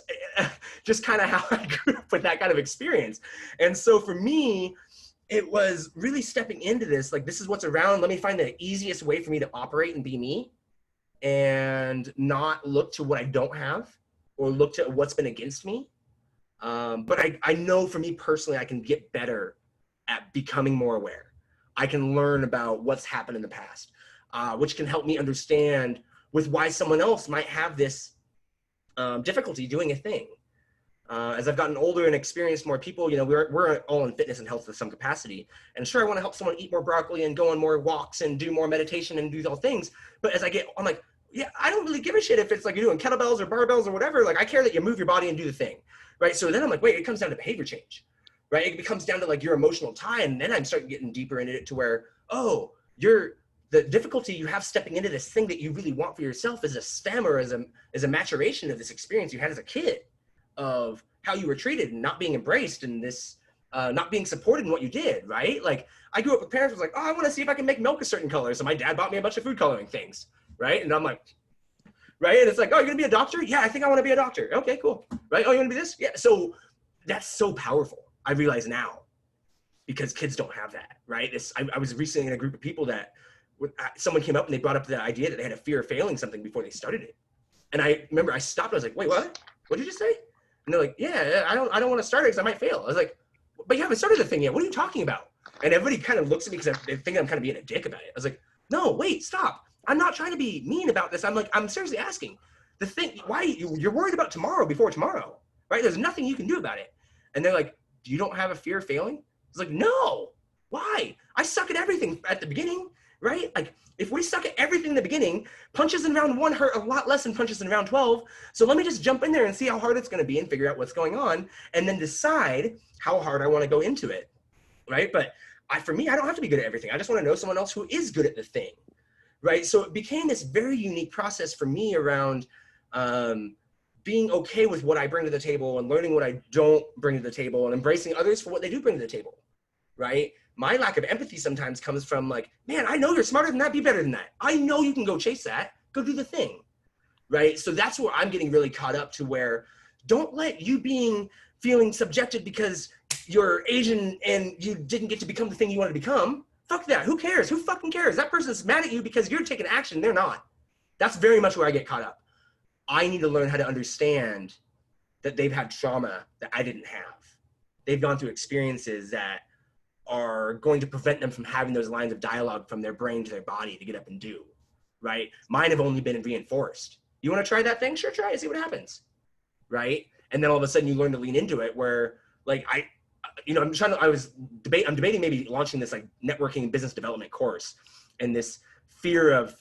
kind of how I grew up with that kind of experience. And so for me, it was really stepping into this, like, this is what's around. Let me find the easiest way for me to operate and be me and not look to what I don't have or look to what's been against me. But I know for me personally, I can get better at becoming more aware. I can learn about what's happened in the past, which can help me understand with why someone else might have this difficulty doing a thing. As I've gotten older and experienced more people, you know, we're all in fitness and health to some capacity. And sure, I want to help someone eat more broccoli and go on more walks and do more meditation and do those things. But as I'm like, yeah, I don't really give a shit if it's like you're doing kettlebells or barbells or whatever. Like, I care that you move your body and do the thing, right? So then I'm like, wait, it comes down to behavior change, right? It becomes down to like your emotional tie. And then I'm starting getting deeper into it to where, oh, the difficulty you have stepping into this thing that you really want for yourself is a stem or as a maturation of this experience you had as a kid of how you were treated and not being embraced and this not being supported in what you did, right? Like, I grew up with parents who was like, oh, I want to see if I can make milk a certain color. So my dad bought me a bunch of food coloring things, right? And I'm like, right? And it's like, oh, you're gonna be a doctor? Yeah, I think I want to be a doctor. Okay, cool. Right? Oh, you want to be this? Yeah. So that's so powerful. I realize now because kids don't have that, right? I was recently in a group of people that someone came up and they brought up the idea that they had a fear of failing something before they started it. And I remember I stopped. I was like, wait, what? What did you just say? And they're like, yeah, I don't want to start it because I might fail. I was like, but you haven't started the thing yet. What are you talking about? And everybody kind of looks at me because they think I'm kind of being a dick about it. I was like, no, wait, stop. I'm not trying to be mean about this. I'm seriously asking. The thing, why you're worried about tomorrow before tomorrow, right? There's nothing you can do about it. And they're like, you don't have a fear of failing? I was like, no. Why? I suck at everything at the beginning, right? Like, if we suck at everything in the beginning, punches in round 1 hurt a lot less than punches in round 12. So let me just jump in there and see how hard it's going to be and figure out what's going on and then decide how hard I want to go into it, right? But for me, I don't have to be good at everything. I just want to know someone else who is good at the thing, right? So it became this very unique process for me around being okay with what I bring to the table and learning what I don't bring to the table and embracing others for what they do bring to the table, right? My lack of empathy sometimes comes from like, man, I know you're smarter than that, be better than that. I know you can go chase that, go do the thing, right? So that's where I'm getting really caught up to where don't let you feeling subjected because you're Asian and you didn't get to become the thing you wanted to become. Fuck that, who cares? Who fucking cares? That person's mad at you because you're taking action, they're not. That's very much where I get caught up. I need to learn how to understand that they've had trauma that I didn't have. They've gone through experiences that are going to prevent them from having those lines of dialogue from their brain to their body to get up and do, right? Mine have only been reinforced. You want to try that thing? Sure, try it, see what happens, right? And then all of a sudden you learn to lean into it where like I'm debating maybe launching this like networking and business development course and this fear of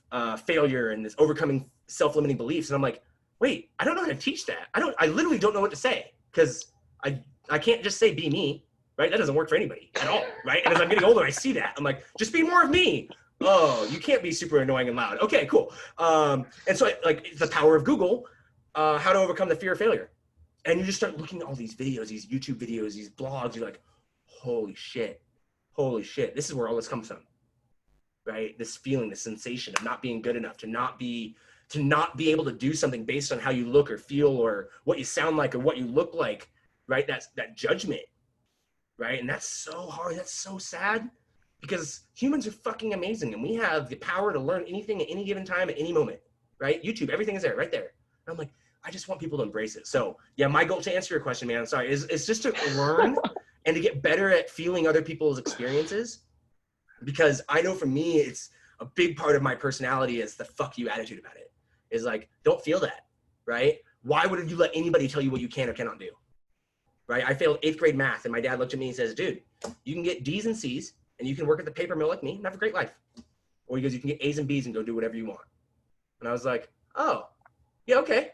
failure and this overcoming self-limiting beliefs. And I'm like, wait, I don't know how to teach that. I literally don't know what to say because I can't just say be me. Right? That doesn't work for anybody at all, right? And as I'm getting older, I see that. I'm like, just be more of me. Oh, you can't be super annoying and loud. Okay, cool. And so like the power of Google, how to overcome the fear of failure. And you just start looking at all these videos, these YouTube videos, these blogs. You're like, holy shit. This is where all this comes from, right? This feeling, this sensation of not being good enough, to not be able to do something based on how you look or feel or what you sound like or what you look like, right? That judgment. Right? And that's so hard. That's so sad because humans are fucking amazing and we have the power to learn anything at any given time at any moment, right? YouTube, everything is there, right there. And I'm like, I just want people to embrace it. So yeah, my goal to answer your question, man, I'm sorry, is just to learn and to get better at feeling other people's experiences because I know for me, it's a big part of my personality is the fuck you attitude about it. Is like, don't feel that, right? Why would you let anybody tell you what you can or cannot do? Right? I failed 8th grade math, and my dad looked at me and says, dude, you can get D's and C's, and you can work at the paper mill like me and have a great life. Or he goes, you can get A's and B's and go do whatever you want. And I was like, oh, yeah, okay,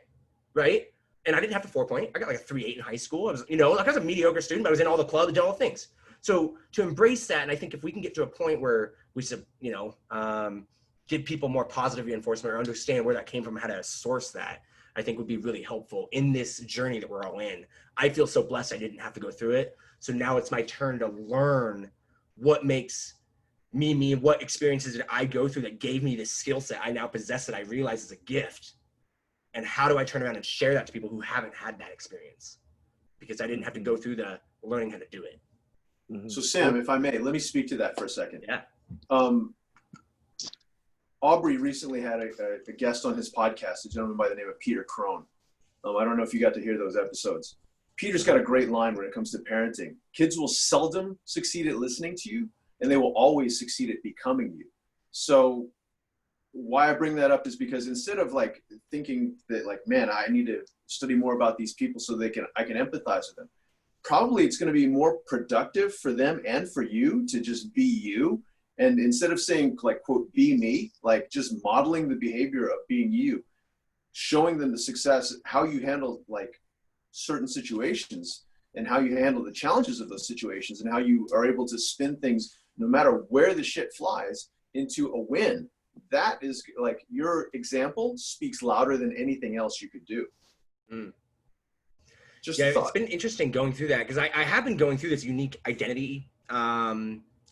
right? And I didn't have to 4-point. I got like a 3.8 in high school. I was, you know, like I was a mediocre student, but I was in all the clubs, did all the things. So to embrace that, and I think if we can get to a point where we, you know, give people more positive reinforcement or understand where that came from, how to source that, I think would be really helpful in this journey that we're all in. I feel so blessed I didn't have to go through it. So now it's my turn to learn what makes me, what experiences did I go through that gave me this skill set I now possess that I realize is a gift. And how do I turn around and share that to people who haven't had that experience? Because I didn't have to go through the learning how to do it. So Sam, if I may, let me speak to that for a second. Yeah. Aubrey recently had a guest on his podcast, a gentleman by the name of Peter Crone. I don't know if you got to hear those episodes. Peter's got a great line when it comes to parenting. Kids will seldom succeed at listening to you, and they will always succeed at becoming you. So why I bring that up is because instead of like thinking that like, man, I need to study more about these people so I can empathize with them. Probably it's going to be more productive for them and for you to just be you. And instead of saying like, quote, be me, like just modeling the behavior of being you, showing them the success, how you handle like certain situations and how you handle the challenges of those situations and how you are able to spin things, no matter where the shit flies, into a win. That is like your example speaks louder than anything else you could do. Just yeah, a thought. it's been interesting going through that because I have been going through this unique identity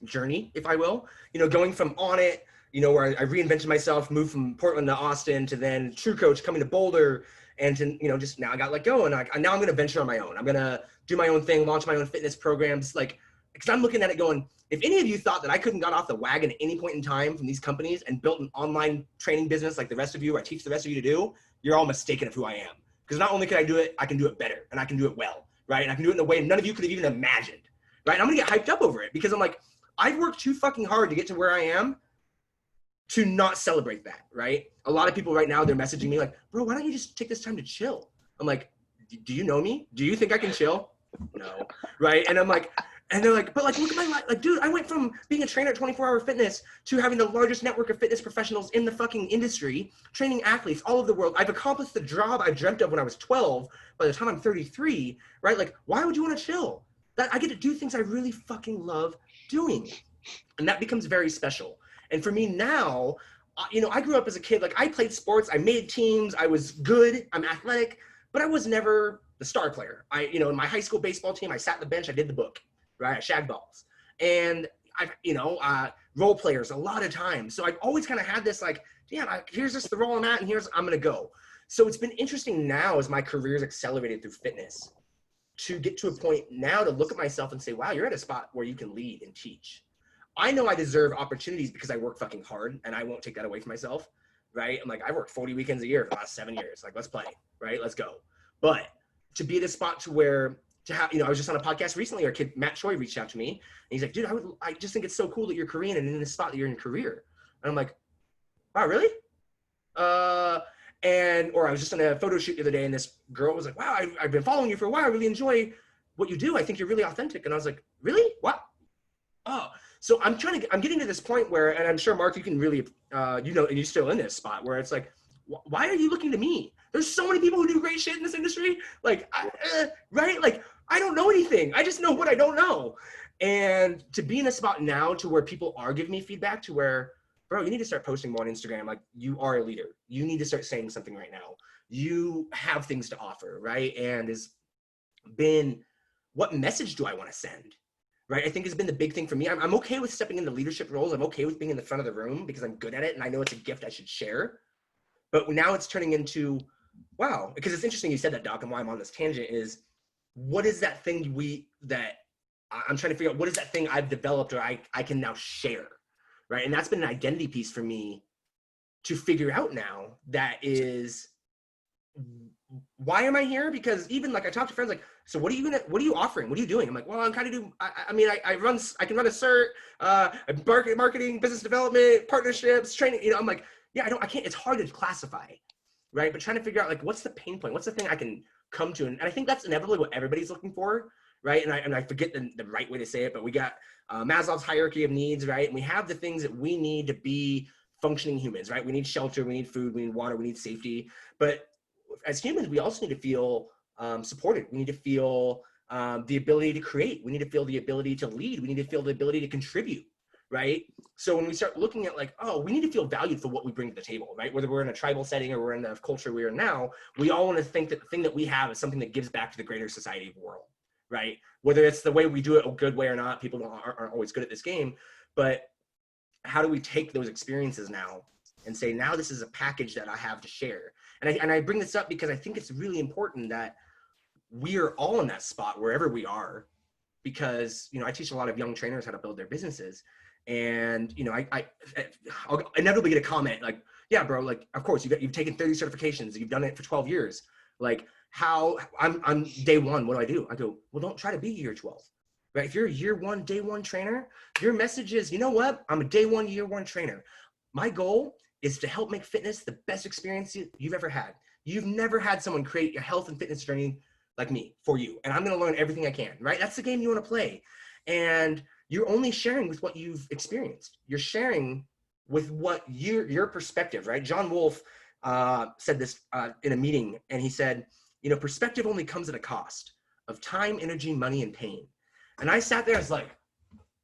journey, if I will. You know, going from Onnit, you know, where I reinvented myself, moved from Portland to Austin, to then True Coach coming to Boulder, and to, you know, just now I got let go, and now I'm going to venture on my own. I'm going to do my own thing, launch my own fitness programs, like, because I'm looking at it going, if any of you thought that I couldn't got off the wagon at any point in time from these companies and built an online training business like the rest of you, or I teach the rest of you to do, you're all mistaken of who I am. Because not only can I do it, I can do it better, and I can do it well, right? And I can do it in a way none of you could have even imagined, right? And I'm going to get hyped up over it because I'm like, I've worked too fucking hard to get to where I am to not celebrate that, right? A lot of people right now, they're messaging me like, bro, why don't you just take this time to chill? I'm like, do you know me? Do you think I can chill? No, right? And I'm like, and they're like, but like, look at my life. Like, dude, I went from being a trainer at 24-hour fitness to having the largest network of fitness professionals in the fucking industry, training athletes all over the world. I've accomplished the job I dreamt of when I was 12. By the time I'm 33, right? Like, why would you want to chill? That I get to do things I really fucking love doing. And that becomes very special. And for me now, you know, I grew up as a kid, like I played sports, I made teams, I was good, I'm athletic, but I was never the star player. You know, in my high school baseball team, I sat on the bench, I did the book. Right, I shagged balls, and role players a lot of times. So I've always kind of had this like, damn, here's just the role I'm at, and I'm gonna go. So it's been interesting now as my career's accelerated through fitness to get to a point now to look at myself and say, wow, you're at a spot where you can lead and teach. I know I deserve opportunities because I work fucking hard, and I won't take that away from myself, right? I'm like, I've worked 40 weekends a year for the last 7 years. Like, let's play, right? Let's go. But to be at a spot to where to have, you know, I was just on a podcast recently, our kid, Matt Choi, reached out to me and he's like, dude, I just think it's so cool that you're Korean and in this spot that you're in career. And I'm like, wow, really? Or I was just on a photo shoot the other day and this girl was like, wow, I've been following you for a while. I really enjoy what you do. I think you're really authentic. And I was like, really? Wow. Oh, so I'm getting to this point where, and I'm sure Mark, you can really, you know, and you're still in this spot where it's like, why are you looking to me? There's so many people who do great shit in this industry. Like, right? Like, I don't know anything. I just know what I don't know. And to be in a spot now to where people are giving me feedback to where, bro, you need to start posting more on Instagram. Like, you are a leader. You need to start saying something right now. You have things to offer, right? And has been, what message do I want to send? Right? I think has been the big thing for me. I'm okay with stepping into leadership roles. I'm okay with being in the front of the room because I'm good at it. And I know it's a gift I should share. But now it's turning into, wow, because it's interesting you said that, Doc, and why I'm on this tangent is, what is that thing that I'm trying to figure out, what is that thing I've developed or I can now share, right? And that's been an identity piece for me to figure out now that is why am I here? Because even like I talk to friends like, so what are you offering? What are you doing? I'm like, well, I'm kind of doing, I can run a cert, marketing, business development, partnerships, training, you know, I'm like, yeah, I can't, it's hard to classify, right? But trying to figure out like, what's the pain point? What's the thing I can come to? And I think that's inevitably what everybody's looking for, right? And I forget the right way to say it, but we got Maslow's hierarchy of needs, right? And we have the things that we need to be functioning humans, right? We need shelter, we need food, we need water, we need safety. But as humans, we also need to feel supported. We need to feel the ability to create. We need to feel the ability to lead. We need to feel the ability to contribute, right? So when we start looking at like, oh, we need to feel valued for what we bring to the table, right? Whether we're in a tribal setting or we're in the culture we are now, we all want to think that the thing that we have is something that gives back to the greater society of the world, right? Whether it's the way we do it a good way or not, people aren't always good at this game, but how do we take those experiences now and say, now this is a package that I have to share? And I bring this up because I think it's really important that we are all in that spot wherever we are, because, you know, I teach a lot of young trainers how to build their businesses. And, you know, I'll inevitably get a comment like, yeah, bro, like, of course you've taken 30 certifications. You've done it for 12 years. Like how I'm day one, what do? I go, well, don't try to be year 12, right? If you're a year one, day one trainer, your message is, you know what? I'm a day one, year one trainer. My goal is to help make fitness the best experience you've ever had. You've never had someone create your health and fitness journey like me for you. And I'm going to learn everything I can, right? That's the game you want to play. And you're only sharing with what you've experienced. You're sharing with what your perspective, right? John Wolfe said this in a meeting, and he said, you know, perspective only comes at a cost of time, energy, money, and pain. And I sat there, I was like,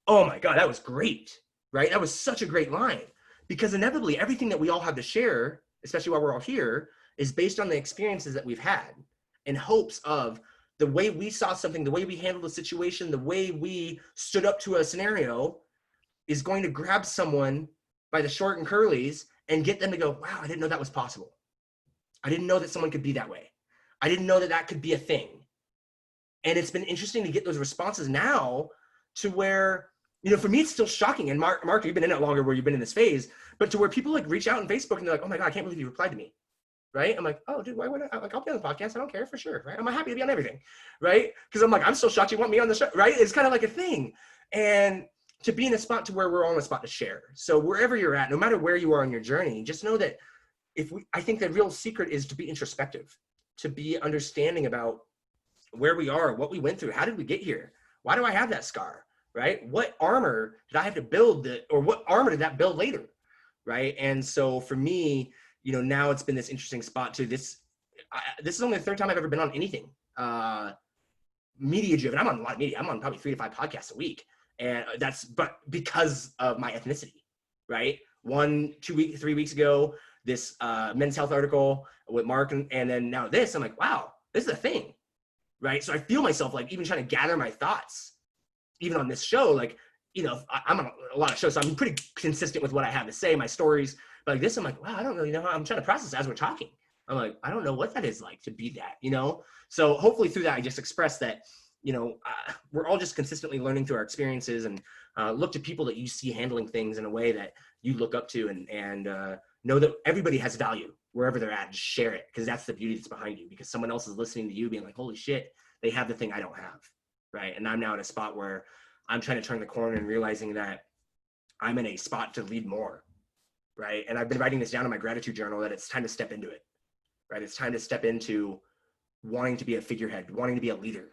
oh my God, that was great, right? That was such a great line. Because inevitably, everything that we all have to share, especially while we're all here, is based on the experiences that we've had in hopes of the way we saw something, the way we handled a situation, the way we stood up to a scenario is going to grab someone by the short and curlies and get them to go, wow, I didn't know that was possible. I didn't know that someone could be that way. I didn't know that that could be a thing. And it's been interesting to get those responses now to where, you know, for me, it's still shocking. And Mark, you've been in it longer where you've been in this phase, but to where people like reach out on Facebook and they're like, oh my God, I can't believe you replied to me. Right? I'm like, oh, dude, why would I? Like, I'll be on the podcast. I don't care for sure. Right? I'm happy to be on everything. Right? Because I'm like, I'm still shocked you want me on the show. Right? It's kind of like a thing. And to be in a spot to where we're all in a spot to share. So wherever you're at, no matter where you are on your journey, just know that I think the real secret is to be introspective, to be understanding about where we are, what we went through. How did we get here? Why do I have that scar? Right? What armor did I have to build or what armor did that build later? Right? And so for me, you know, now it's been this interesting spot to this. This is only the third time I've ever been on anything media driven. I'm on a lot of media. I'm on probably 3 to 5 podcasts a week. And but because of my ethnicity, right? 3 weeks ago, this Men's Health article with Mark, and then now this, I'm like, wow, this is a thing, right? So I feel myself like even trying to gather my thoughts, even on this show, like, you know, I'm on a lot of shows, so I'm pretty consistent with what I have to say, my stories. But like this, I'm like, wow, I don't really know how I'm trying to process as we're talking. I'm like, I don't know what that is like to be that, you know? So hopefully through that, I just express that, you know, we're all just consistently learning through our experiences, and look to people that you see handling things in a way that you look up to, and know that everybody has value wherever they're at. Just share it, because that's the beauty that's behind you, because someone else is listening to you being like, holy shit, they have the thing I don't have, right? And I'm now in a spot where I'm trying to turn the corner and realizing that I'm in a spot to lead more, right? And I've been writing this down in my gratitude journal that it's time to step into it, right? It's time to step into wanting to be a figurehead, wanting to be a leader,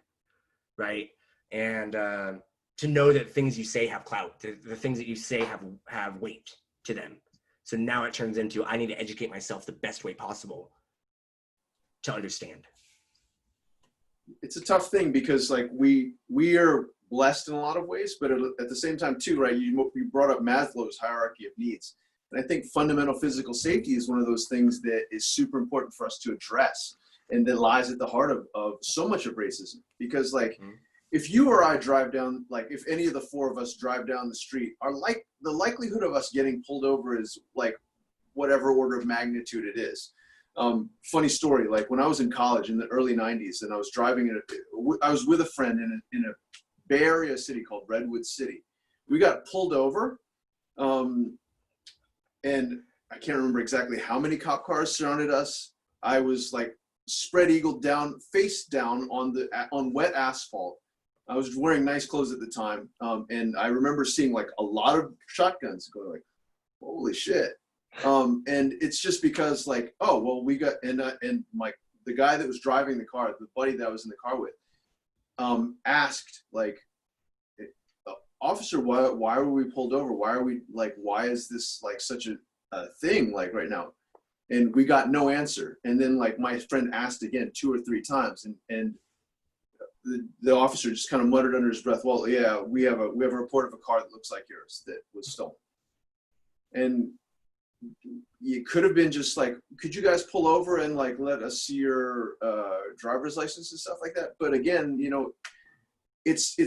right? And to know that things you say have clout, the things that you say have weight to them. So now it turns into, I need to educate myself the best way possible to understand. It's a tough thing because like we are blessed in a lot of ways, but at the same time too, right? You brought up Maslow's hierarchy of needs. And I think fundamental physical safety is one of those things that is super important for us to address, and that lies at the heart of so much of racism. Because like, if you or I drive down, like if any of the 4 of us drive down the street, the likelihood of us getting pulled over is like whatever order of magnitude it is. Funny story, like when I was in college in the early 90s, and I was driving I was with a friend in a Bay Area city called Redwood City. We got pulled over, and I can't remember exactly how many cop cars surrounded us. I was like spread eagle down, face down on wet asphalt. I was wearing nice clothes at the time, and I remember seeing like a lot of shotguns going like, holy shit. And it's just because like, oh well, we got and the guy that was driving the car, the buddy that I was in the car with, asked like, officer, why were we pulled over? Why is this like such a thing like right now? And we got no answer. And then like my friend asked again 2 or 3 times, and the officer just kind of muttered under his breath, well, yeah, we have a report of a car that looks like yours that was stolen. And it could have been just like, could you guys pull over and like let us see your driver's license and stuff like that? But again, you know, it's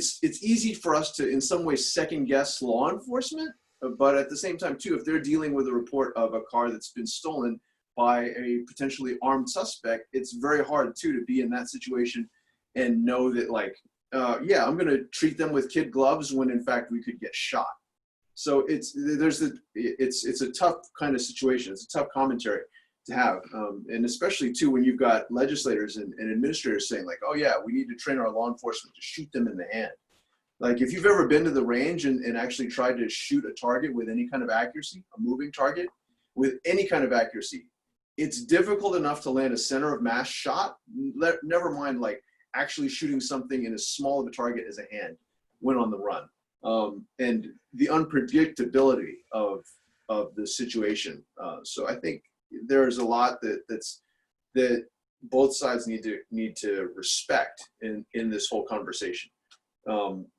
easy for us to in some ways second guess law enforcement, but at the same time too, if they're dealing with a report of a car that's been stolen by a potentially armed suspect, it's very hard too to be in that situation and know that like, yeah, I'm gonna treat them with kid gloves when in fact we could get shot. So it's a tough kind of situation. It's a tough commentary to have, and especially too when you've got legislators and administrators saying like, oh yeah, we need to train our law enforcement to shoot them in the hand. Like if you've ever been to the range and actually tried to shoot a target with any kind of accuracy, a moving target with any kind of accuracy, it's difficult enough to land a center of mass shot, never mind like actually shooting something in as small of a target as a hand when on the run. And the unpredictability of the situation. So I think there's a lot that both sides need to respect in this whole conversation.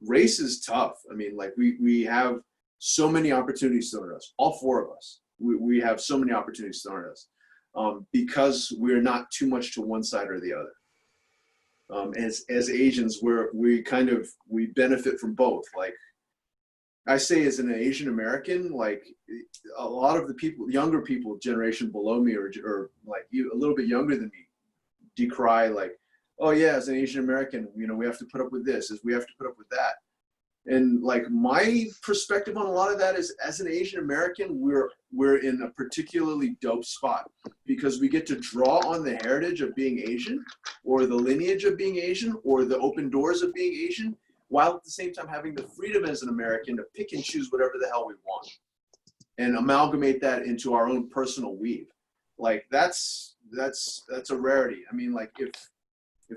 Race is tough. I mean, like we have so many opportunities thrown at us. All 4 of us, we have so many opportunities thrown at us because we're not too much to one side or the other. As Asians, we benefit from both. Like I say, as an Asian American, like a lot of the people, younger people, generation below me, or like a little bit younger than me, decry like, oh yeah, as an Asian American, you know, we have to put up with this, as we have to put up with that. And like my perspective on a lot of that is, as an Asian American, we're in a particularly dope spot because we get to draw on the heritage of being Asian, or the lineage of being Asian, or the open doors of being Asian, while at the same time having the freedom as an American to pick and choose whatever the hell we want and amalgamate that into our own personal weave. Like that's a rarity. I mean, like if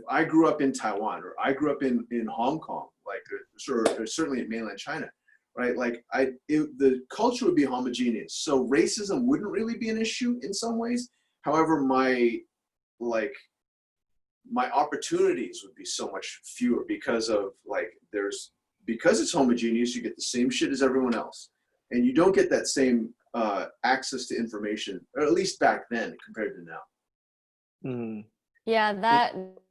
I grew up in Taiwan, or I grew up in Hong Kong, like or certainly in mainland China, right? Like the culture would be homogeneous. So racism wouldn't really be an issue in some ways. However, my opportunities would be so much fewer because it's homogeneous, you get the same shit as everyone else. And you don't get that same access to information, or at least back then compared to now. Mm-hmm. Yeah,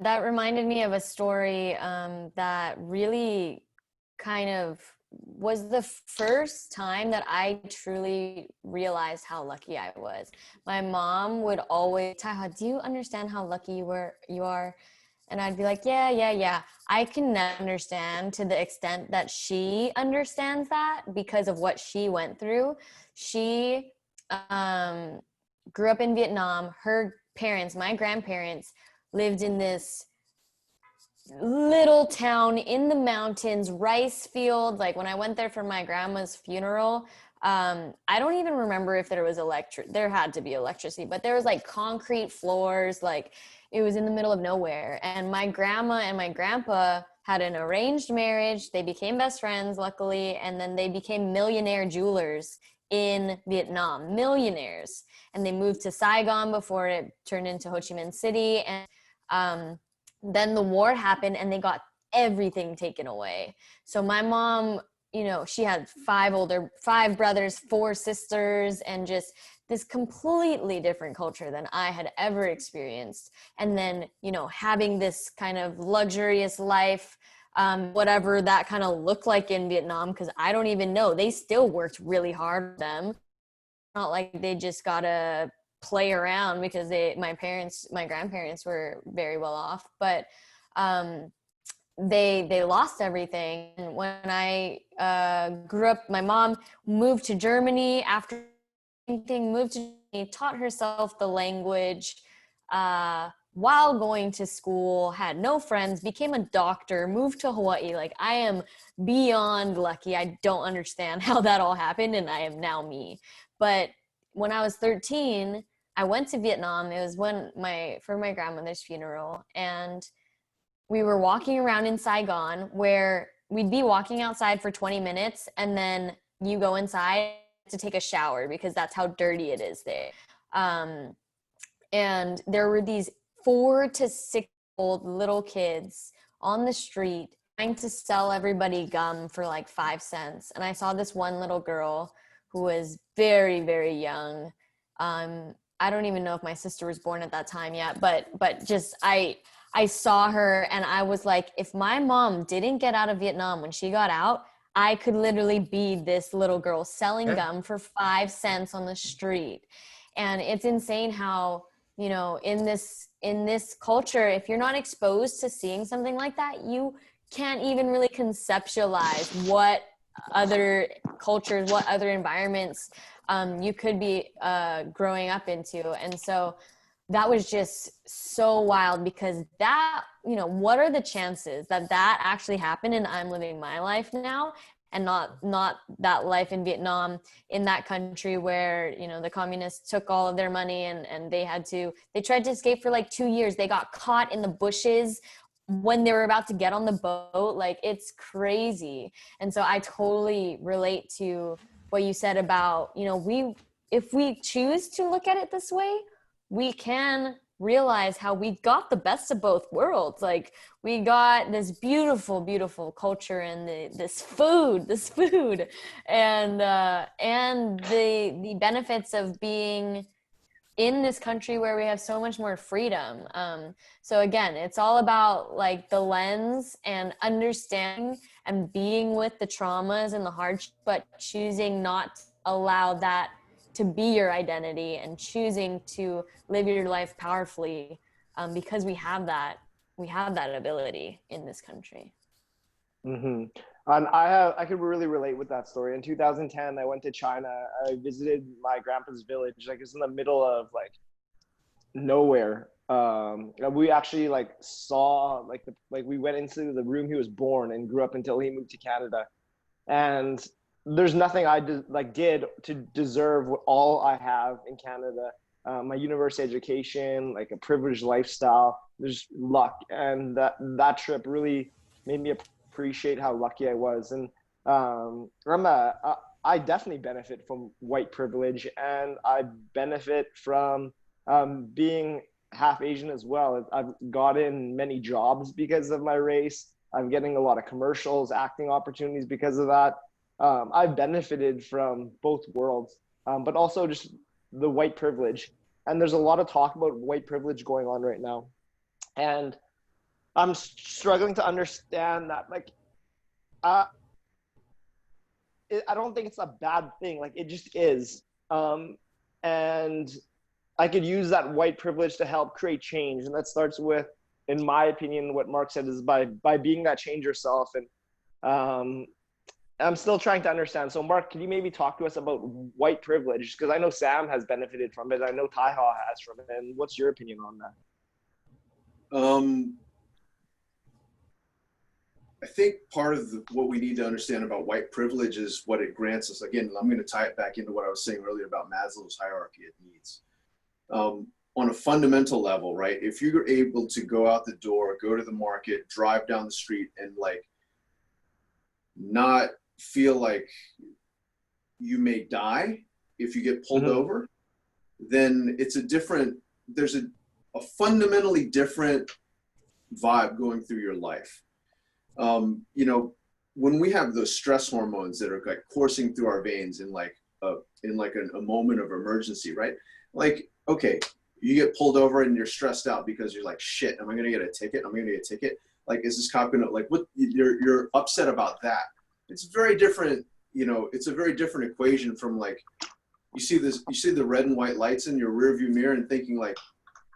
that reminded me of a story that really kind of was the first time that I truly realized how lucky I was. My mom would always, Taiha, do you understand how lucky you are? And I'd be like, yeah. I can understand to the extent that she understands that because of what she went through. She grew up in Vietnam. Her parents, my grandparents, lived in this little town in the mountains, rice field. Like when I went there for my grandma's funeral, I don't even remember if there was there had to be electricity, but there was like concrete floors, like it was in the middle of nowhere. And my grandma and my grandpa had an arranged marriage. They became best friends, luckily, and then they became millionaire jewelers in Vietnam, millionaires. And they moved to Saigon before it turned into Ho Chi Minh City. And then the war happened and they got everything taken away. So my mom, you know, she had 5 brothers, 4 sisters, and just this completely different culture than I had ever experienced. And then, you know, having this kind of luxurious life, whatever that kind of looked like in Vietnam, because I don't even know. They still worked really hard for them. Not like they just got to play around because my grandparents were very well off, but they lost everything. And when I grew up, my mom moved to Germany after moved to Germany, taught herself the language, while going to school, had no friends, became a doctor, moved to Hawaii. Like, I am beyond lucky. I don't understand how that all happened, and I am now me. But when I was 13, I went to Vietnam. It was for my grandmother's funeral, and we were walking around in Saigon, where we'd be walking outside for 20 minutes, and then you go inside to take a shower because that's how dirty it is there. And there were these 4 to 6-year-old little kids on the street trying to sell everybody gum for like 5 cents. And I saw this one little girl who was very, very young. I don't even know if my sister was born at that time yet, but just I saw her and I was like, if my mom didn't get out of Vietnam when she got out, I could literally be this little girl selling gum for 5 cents on the street. And it's insane how, you know, in this culture, if you're not exposed to seeing something like that, you can't even really conceptualize what other cultures, what other environments you could be growing up into. And so that was just so wild, because that, you know, what are the chances that that actually happened and I'm living my life now, and not that life in Vietnam, in that country where, you know, the communists took all of their money and they tried to escape for like 2 years. They got caught in the bushes when they were about to get on the boat. Like, it's crazy. And so I totally relate to what you said about, you know, if we choose to look at it this way, we can realize how we got the best of both worlds. Like, we got this beautiful, beautiful culture and this food, and the benefits of being in this country where we have so much more freedom. So again, it's all about like the lens and understanding and being with the traumas and the hardship, but choosing not to allow that to be your identity and choosing to live your life powerfully, because we have that ability in this country. Mm-hmm. And I could really relate with that story. In 2010, I went to China. I visited my grandpa's village. Like, it's in the middle of like nowhere. We actually like saw we went into the room he was born and grew up until he moved to Canada. And there's nothing I did to deserve what all I have in Canada. My university education, like a privileged lifestyle, there's luck. And that trip really made me appreciate how lucky I was. And I definitely benefit from white privilege, and I benefit from being half Asian as well. I've gotten many jobs because of my race. I'm getting a lot of commercials, acting opportunities because of that. I've benefited from both worlds, but also just the white privilege. And there's a lot of talk about white privilege going on right now. And I'm struggling to understand that, like, I don't think it's a bad thing. Like, it just is. And I could use that white privilege to help create change. And that starts with, in my opinion, what Mark said, is by being that change yourself. And I'm still trying to understand. So Mark, can you maybe talk to us about white privilege? Because I know Sam has benefited from it. I know Taiha has from it. And what's your opinion on that? I think part of what we need to understand about white privilege is what it grants us. Again, I'm going to tie it back into what I was saying earlier about Maslow's hierarchy of needs. On a fundamental level, right? If you're able to go out the door, go to the market, drive down the street, and like not feel like you may die if you get pulled over, then it's there's a fundamentally different vibe going through your life. You know, when we have those stress hormones that are like coursing through our veins in a moment of emergency, right? Like, okay, you get pulled over and you're stressed out because you're like, shit, am I going to get a ticket? Am I going to get a ticket? Like, is this cop going to, like, what, you're upset about that. It's very different, you know, it's a very different equation from like, you see the red and white lights in your rearview mirror and thinking like,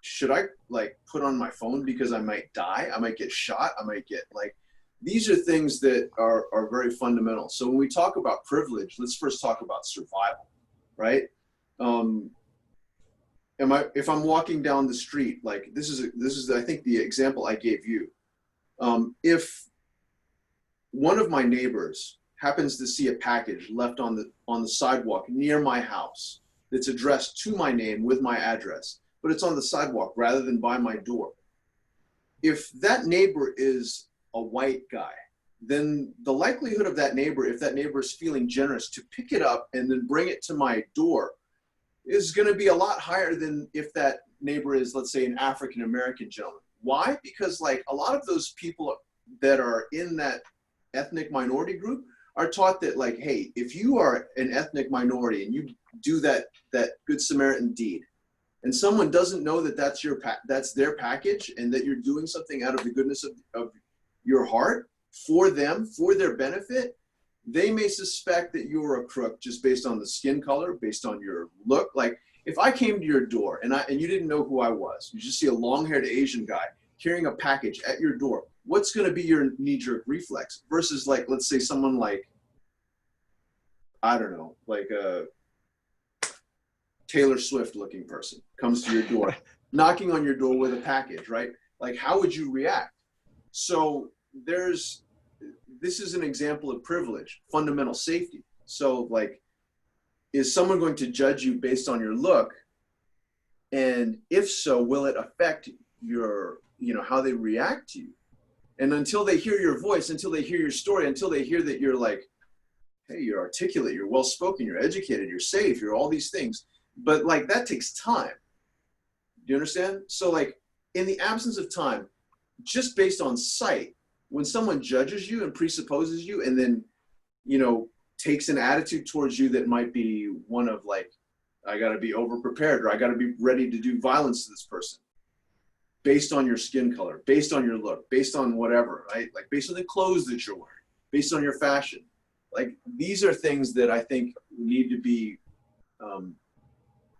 should I like put on my phone because I might die? I might get shot. I might get like, these are things that are very fundamental. So when we talk about privilege, let's first talk about survival, right? And if I'm walking down the street, like this is I think the example I gave you. If one of my neighbors happens to see a package left on the sidewalk near my house that's addressed to my name with my address, but it's on the sidewalk rather than by my door. If that neighbor is a white guy, then the likelihood of that neighbor, if that neighbor is feeling generous to pick it up and then bring it to my door, is going to be a lot higher than if that neighbor is, let's say, an African-American gentleman. Why? Because like a lot of those people that are in that ethnic minority group are taught that like, hey, if you are an ethnic minority and you do that Good Samaritan deed, and someone doesn't know that that's their package and that you're doing something out of the goodness of your heart for them, for their benefit, they may suspect that you're a crook just based on the skin color, based on your look. Like if I came to your door and you didn't know who I was, you just see a long-haired Asian guy carrying a package at your door, what's going to be your knee-jerk reflex versus like, let's say someone like, I don't know, like a Taylor Swift looking person comes to your door, knocking on your door with a package, right? Like how would you react? So this is an example of privilege, fundamental safety. So like, is someone going to judge you based on your look? And if so, will it affect your, how they react to you? And until they hear your voice, until they hear your story, until they hear that you're like, hey, you're articulate, you're well-spoken, you're educated, you're safe, you're all these things. But like, that takes time. Do you understand? So like in the absence of time, just based on sight, when someone judges you and presupposes you and then, takes an attitude towards you that might be one of like, I got to be over-prepared or I got to be ready to do violence to this person based on your skin color, based on your look, based on whatever, right? Like based on the clothes that you're wearing, based on your fashion. Like these are things that I think need to be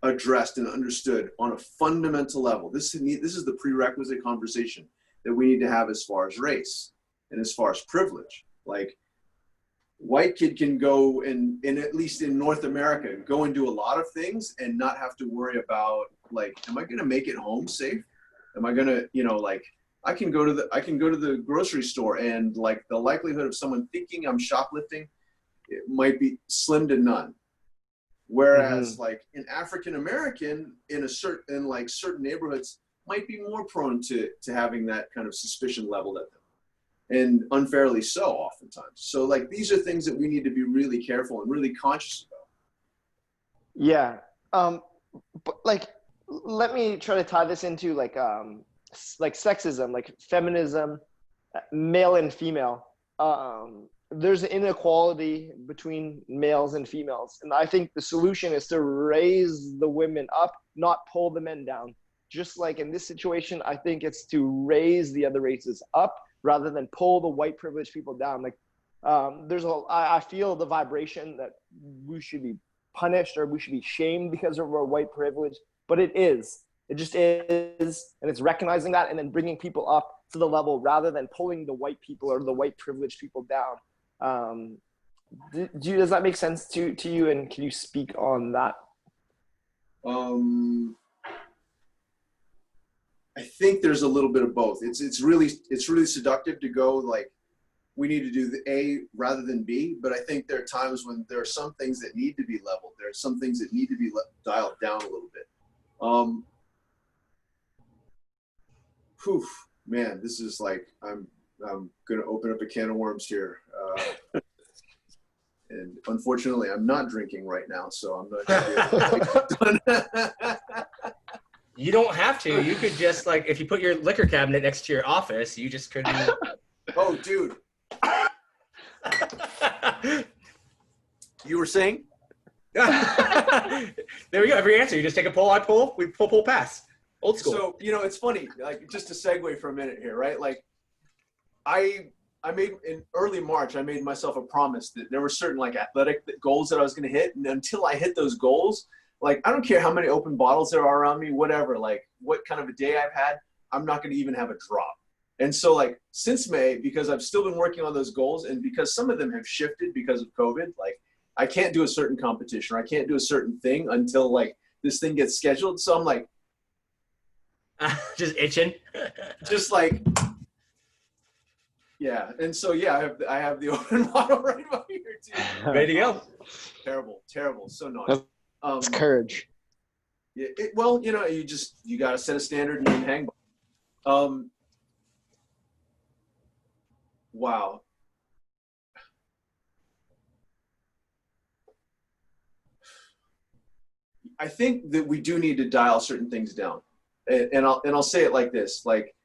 addressed and understood on a fundamental level. This is the prerequisite conversation that we need to have as far as race and as far as privilege. Like white kid can go and at least in North America, go and do a lot of things and not have to worry about like, am I going to make it home safe? Am I going to, like I can go to the grocery store and like the likelihood of someone thinking I'm shoplifting, it might be slim to none. Whereas like an African American in certain neighborhoods might be more prone to having that kind of suspicion leveled at them, and unfairly so oftentimes. So like these are things that we need to be really careful and really conscious about. Yeah. But like, let me try to tie this into like sexism, like feminism, male and female. There's an inequality between males and females. And I think the solution is to raise the women up, not pull the men down. Just like in this situation, I think it's to raise the other races up rather than pull the white privileged people down. Like I feel the vibration that we should be punished or we should be shamed because of our white privilege, but it just is. And it's recognizing that and then bringing people up to the level rather than pulling the white people or the white privileged people down. Does that make sense to you? And can you speak on that? I think there's a little bit of both. It's really seductive to go like, we need to do the A rather than B, but I think there are times when there are some things that need to be leveled. There are some things that need to be dialed down a little bit. Man, this is like, I'm going to open up a can of worms here. And unfortunately, I'm not drinking right now, so I'm not going to You don't have to. You could just like, if you put your liquor cabinet next to your office, you just couldn't. Oh, dude. You were saying? There we go. Every answer. You just take a poll, I pull, we pull, pass. Old school. So, it's funny, like just to segue for a minute here, right? Like I made in early March, I made myself a promise that there were certain like athletic goals that I was going to hit. And until I hit those goals, like, I don't care how many open bottles there are around me, whatever, like what kind of a day I've had, I'm not going to even have a drop. And so like since May, because I've still been working on those goals and because some of them have shifted because of COVID, like I can't do a certain competition or I can't do a certain thing until like this thing gets scheduled. So I'm like, Just itching. Just like, yeah. And so, yeah, I have the open model right about here too. Ready to go. Terrible. So naughty. It's courage. Yeah, well, you know, you got to set a standard and then hang. Wow. I think that we do need to dial certain things down, and I'll say it like this: like,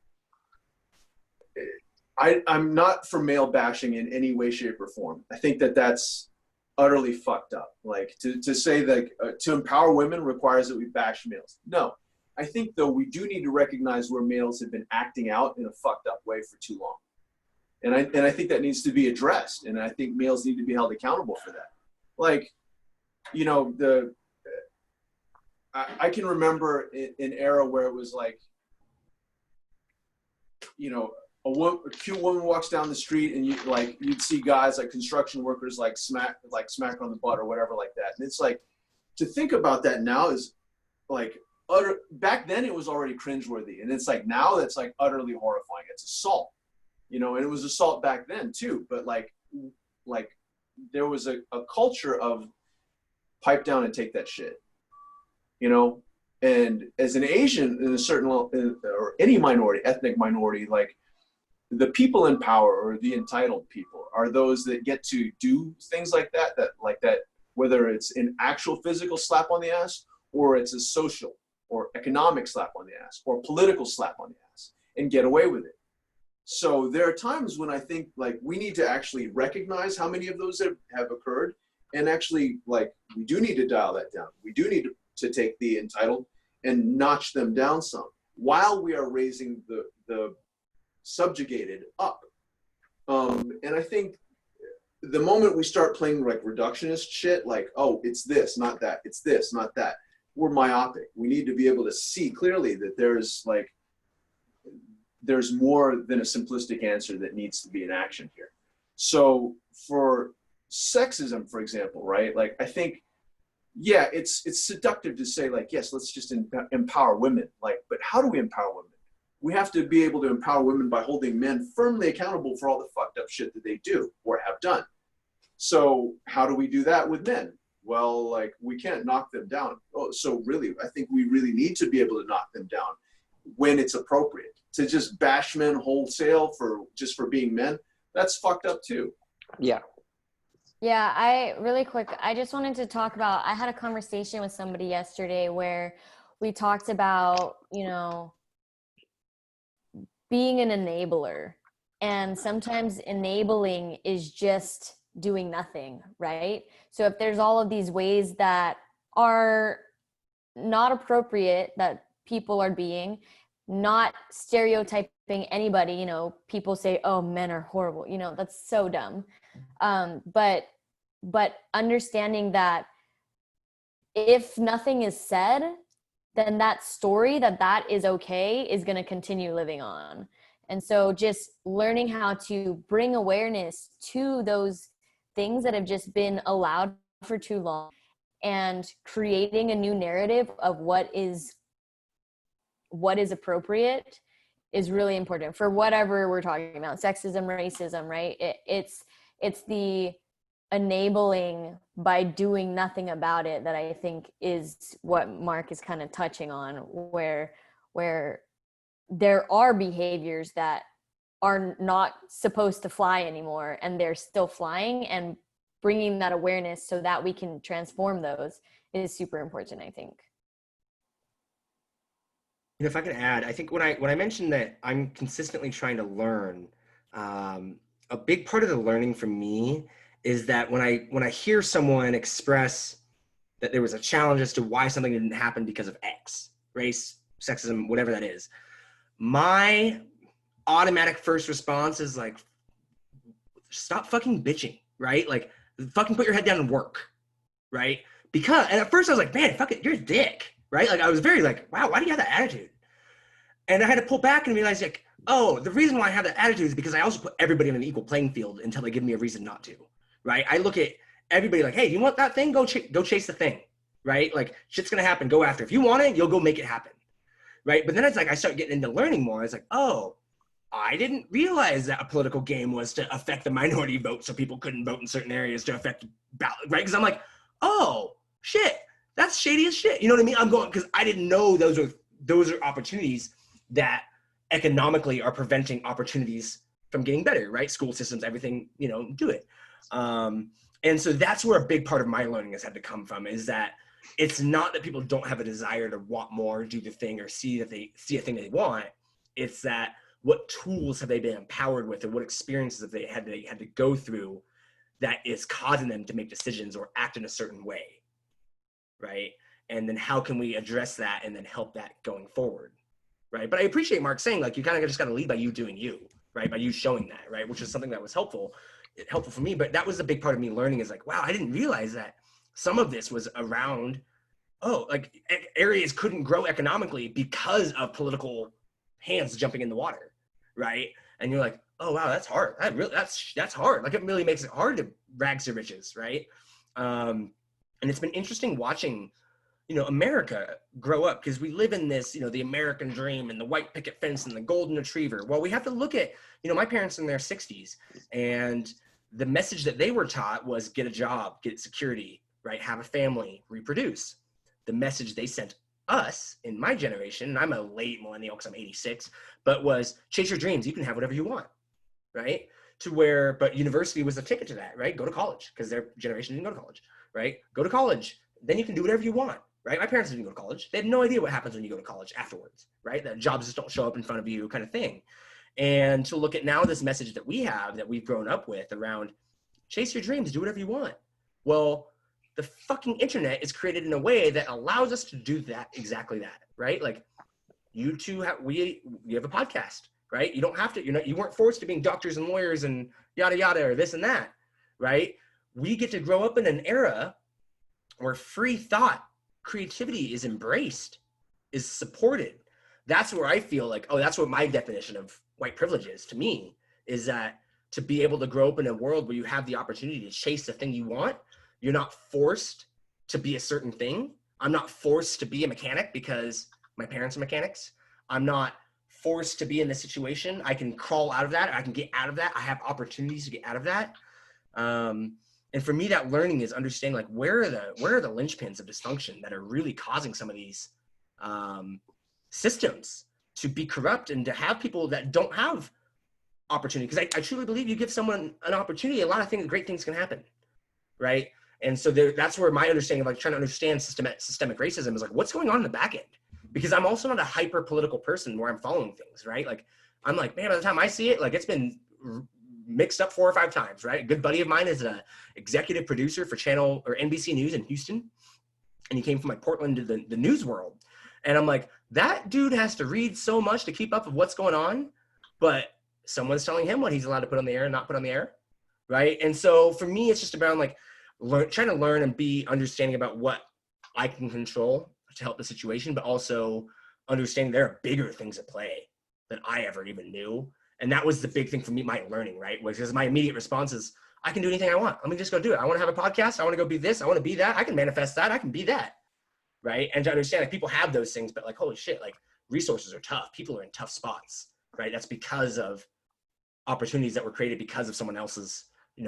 I'm not for male bashing in any way, shape, or form. I think that that's utterly fucked up. Like to say that to empower women requires that we bash males. No, I think though we do need to recognize where males have been acting out in a fucked up way for too long, and I think that needs to be addressed, and I think males need to be held accountable for that. Like, you know, I can remember an era where it was like, you know, a cute woman walks down the street and you'd see guys like construction workers like smack her on the butt or whatever like that. And it's like, to think about that now is like back then it was already cringeworthy. And it's like, now that's like utterly horrifying. It's assault, you know, and it was assault back then too. But like there was a culture of pipe down and take that shit. You know, and as an Asian in a certain, or any minority, ethnic minority, like the people in power or the entitled people are those that get to do things like that, whether it's an actual physical slap on the ass or it's a social or economic slap on the ass or political slap on the ass and get away with it. So there are times when I think like we need to actually recognize how many of those have occurred, and actually like we do need to dial that down. We do need to take the entitled and notch them down some while we are raising the subjugated up. And I think the moment we start playing like reductionist shit, like, oh, it's this, not that, it's this, not that, we're myopic. We need to be able to see clearly that there's more than a simplistic answer that needs to be in action here. So for sexism, for example, right? Like, I think, yeah, it's seductive to say like, yes, let's just empower women. Like, but how do we empower women? We have to be able to empower women by holding men firmly accountable for all the fucked up shit that they do or have done. So how do we do that with men? Well, like, we can't knock them down. Oh, so really, I think we really need to be able to knock them down when it's appropriate. To just bash men wholesale for being men, that's fucked up too. Yeah. Yeah, I just wanted to talk about, I had a conversation with somebody yesterday where we talked about, you know, being an enabler. And sometimes enabling is just doing nothing, right? So if there's all of these ways that are not appropriate that people are being, not stereotyping anybody, you know, people say, oh, men are horrible, you know, that's so dumb. But understanding that if nothing is said, then that story that is okay is going to continue living on. And so just learning how to bring awareness to those things that have just been allowed for too long and creating a new narrative of what is appropriate is really important for whatever we're talking about, sexism, racism, right? It's the enabling by doing nothing about it that I think is what Mark is kind of touching on, where there are behaviors that are not supposed to fly anymore and they're still flying, and bringing that awareness so that we can transform those is super important, I think. You know, if I can add, I think when I mentioned that I'm consistently trying to learn, a big part of the learning for me is that when I hear someone express that there was a challenge as to why something didn't happen because of X, race, sexism, whatever that is, my automatic first response is like, stop fucking bitching, right? Like, fucking put your head down and work, right? And at first I was like, man, fuck it, you're a dick, right? Like, I was very like, wow, why do you have that attitude? And I had to pull back and realize, like, oh, the reason why I have that attitude is because I also put everybody on an equal playing field until they give me a reason not to, right? I look at everybody like, hey, you want that thing? Go chase the thing, right? Like, shit's gonna happen, go after. If you want it, you'll go make it happen, right? But then it's like I start getting into learning more. It's like, oh, I didn't realize that a political game was to affect the minority vote so people couldn't vote in certain areas to affect ballot, right? Because I'm like, oh, shit, that's shady as shit. You know what I mean? I'm going, because I didn't know those are opportunities that economically are preventing opportunities from getting better, right? School systems, everything, do it. And so that's where a big part of my learning has had to come from, is that it's not that people don't have a desire to want more, do the thing, or see a thing they want. It's that what tools have they been empowered with, and what experiences have they had to go through that is causing them to make decisions or act in a certain way, right? And then how can we address that and then help that going forward, right? But I appreciate Mark saying, like, you kind of just got to lead by you doing you, right? By you showing that, right? Which is something that was helpful for me. But that was a big part of me learning, is like, wow, I didn't realize that some of this was around, like areas couldn't grow economically because of political hands jumping in the water, right? And you're like, oh wow, that's hard. That's hard. Like, it really makes it hard to rags to riches, right? And it's been interesting watching, America grow up, because we live in this, the American dream and the white picket fence and the golden retriever. Well, we have to look at, my parents in their 60s, and the message that they were taught was get a job, get security, right? Have a family, reproduce. The message they sent us in my generation, and I'm a late millennial because I'm 86, but was chase your dreams. You can have whatever you want, right? But university was the ticket to that, right? Go to college, because their generation didn't go to college, right? Go to college, then you can do whatever you want, right? My parents didn't go to college. They had no idea what happens when you go to college afterwards, right? That jobs just don't show up in front of you, kind of thing. And to look at now this message that we have, that we've grown up with around chase your dreams, do whatever you want. Well, the fucking internet is created in a way that allows us to do that, exactly that, right? Like, you two we have a podcast, right? You don't have to, you weren't forced to being doctors and lawyers and yada yada or this and that, right? We get to grow up in an era where free thought, creativity is embraced, is supported. That's where I feel like, that's what my definition of white privilege is to me, is that to be able to grow up in a world where you have the opportunity to chase the thing you want. You're not forced to be a certain thing. I'm not forced to be a mechanic because my parents are mechanics. I'm not forced to be in this situation. I can crawl out of that. I can get out of that. I have opportunities to get out of that. And for me, that learning is understanding, like, where are the linchpins of dysfunction that are really causing some of these systems to be corrupt and to have people that don't have opportunity. Because I truly believe you give someone an opportunity, a lot of great things can happen, right? And so that's where my understanding of, like, trying to understand systemic racism is, like, what's going on in the back end? Because I'm also not a hyper political person where I'm following things, right? Like, I'm like, man, by the time I see it, like, it's been mixed up 4 or 5 times, right? A good buddy of mine is an executive producer for channel or NBC News in Houston. And he came from, like, Portland to the news world. And I'm like, that dude has to read so much to keep up with what's going on, but someone's telling him what he's allowed to put on the air and not put on the air, right? And so for me, it's just about, like, trying to learn and be understanding about what I can control to help the situation, but also understanding there are bigger things at play than I ever even knew. And that was the big thing for me, my learning, right? Because my immediate response is, I can do anything I want. Let me just go do it. I want to have a podcast. I want to go be this. I want to be that. I can manifest that. I can be that, right? And to understand, like, people have those things, but, like, holy shit, like, resources are tough. People are in tough spots, right? That's because of opportunities that were created because of someone else's,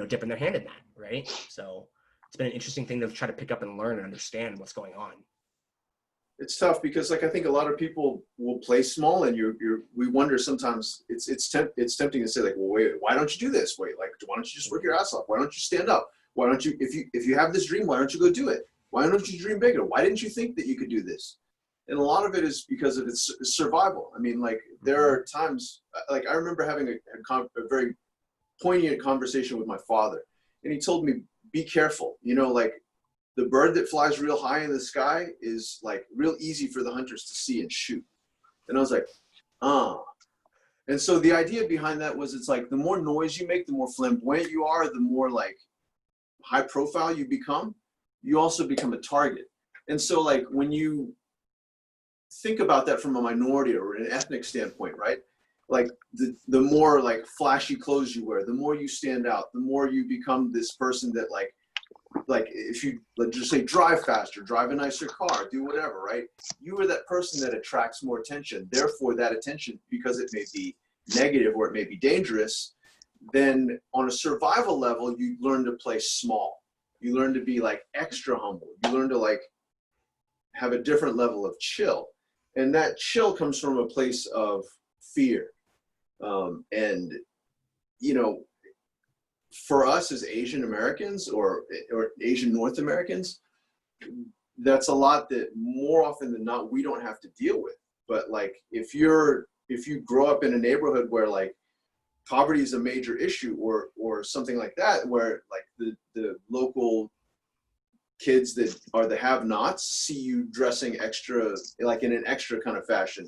dipping their hand in that, right? So it's been an interesting thing to try to pick up and learn and understand what's going on. It's tough because, like, I think a lot of people will play small, and we wonder sometimes. It's tempting to say, like, well, wait, why don't you do this? Wait, like, why don't you just work your ass off? Why don't you stand up? Why don't you, if you have this dream, why don't you go do it? Why don't you dream bigger? Why didn't you think that you could do this? And a lot of it is because of its survival. I mean, like, there are times, like, I remember having a very poignant conversation with my father, and he told me, be careful, like, the bird that flies real high in the sky is, like, real easy for the hunters to see and shoot. And I was like, And so the idea behind that was, it's like, the more noise you make, the more flamboyant you are, the more, like, high profile you become, you also become a target. And so, like, when you think about that from a minority or an ethnic standpoint, right? Like, the more, like, flashy clothes you wear, the more you stand out, the more you become this person that, like, like if you, let's just say, drive faster, drive a nicer car, do whatever, right? You are that person that attracts more attention. Therefore, that attention, because it may be negative or it may be dangerous, then on a survival level, you learn to play small. You learn to be like extra humble. You learn to like have a different level of chill. And that chill comes from a place of fear. And, you know, for us as Asian Americans or Asian North Americans, that's a lot that more often than not, we don't have to deal with. But like, if you grow up in a neighborhood where like poverty is a major issue or something like that, where like the local kids that are the have-nots see you dressing extra, like in an extra kind of fashion,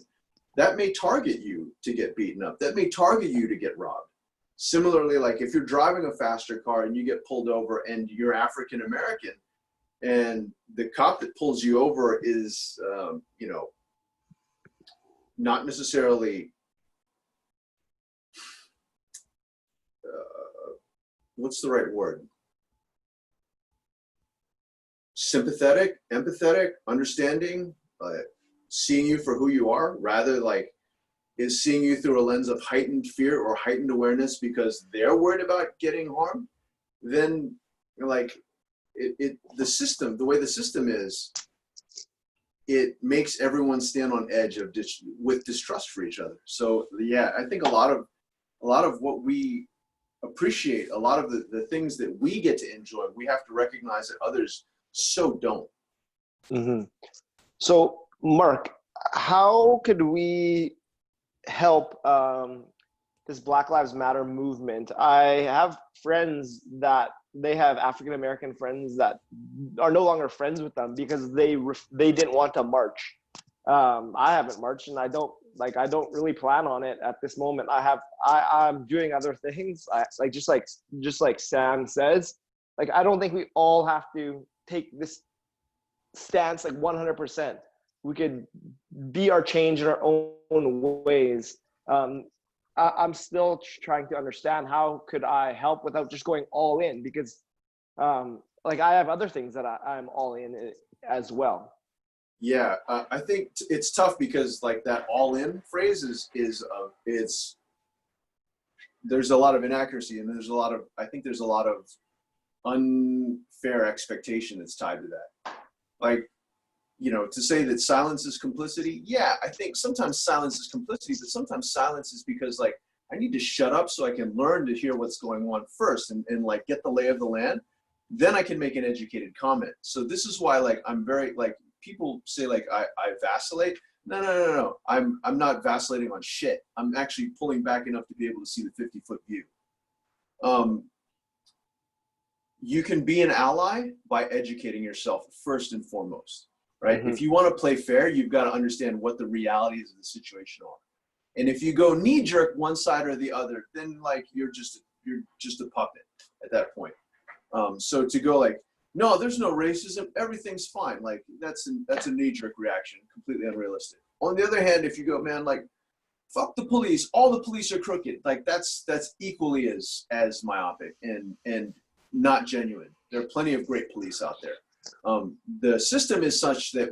that may target you to get beaten up. That may target you to get robbed. Similarly, like if you're driving a faster car and you get pulled over and you're African American and the cop that pulls you over is, you know, not necessarily, what's the right word? Sympathetic, empathetic, understanding, seeing you for who you are, rather like is seeing you through a lens of heightened fear or heightened awareness because they're worried about getting harmed, then like the system, the way the system is, it makes everyone stand on edge of with distrust for each other. So yeah, I think a lot of what we appreciate, a lot of the things that we get to enjoy, we have to recognize that others so don't. Mm-hmm. So Mark, how could we help this Black Lives Matter movement? I have friends that they have African American friends that are no longer friends with them because they didn't want to march. I haven't marched, and I don't really plan on it at this moment. I'm doing other things. Just like Sam says, like I don't think we all have to take this stance like 100%. We could be our change in our own ways. I'm still trying to understand how could I help without just going all in, because like I have other things that I'm all in as well. Yeah, I think it's tough because like that all in phrase is there's a lot of inaccuracy and I think there's a lot of unfair expectation that's tied to that. Like, you know, to say that silence is complicity, yeah, I think sometimes silence is complicity, but sometimes silence is because like I need to shut up so I can learn to hear what's going on first and like get the lay of the land. Then I can make an educated comment. So this is why like I'm very like, people say like I vacillate. No. I'm not vacillating on shit. I'm actually pulling back enough to be able to see the 50-foot view. You can be an ally by educating yourself first and foremost, right? Mm-hmm. If you want to play fair, you've got to understand what the realities of the situation are. And if you go knee jerk one side or the other, then like you're just a puppet at that point. So to go like, no, there's no racism, everything's fine. Like that's a knee-jerk reaction, completely unrealistic. On the other hand, if you go, man, like, fuck the police, all the police are crooked, like that's equally as myopic and not genuine. There are plenty of great police out there. The system is such that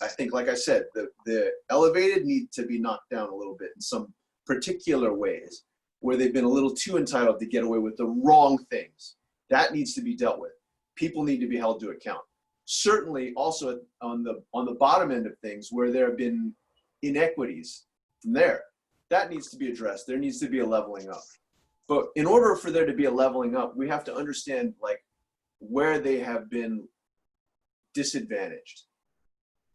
I think, like I said, the elevated need to be knocked down a little bit in some particular ways where they've been a little too entitled to get away with the wrong things. That needs to be dealt with. People need to be held to account. Certainly also on the bottom end of things where there have been inequities from there, that needs to be addressed. There needs to be a leveling up. But in order for there to be a leveling up, we have to understand like where they have been disadvantaged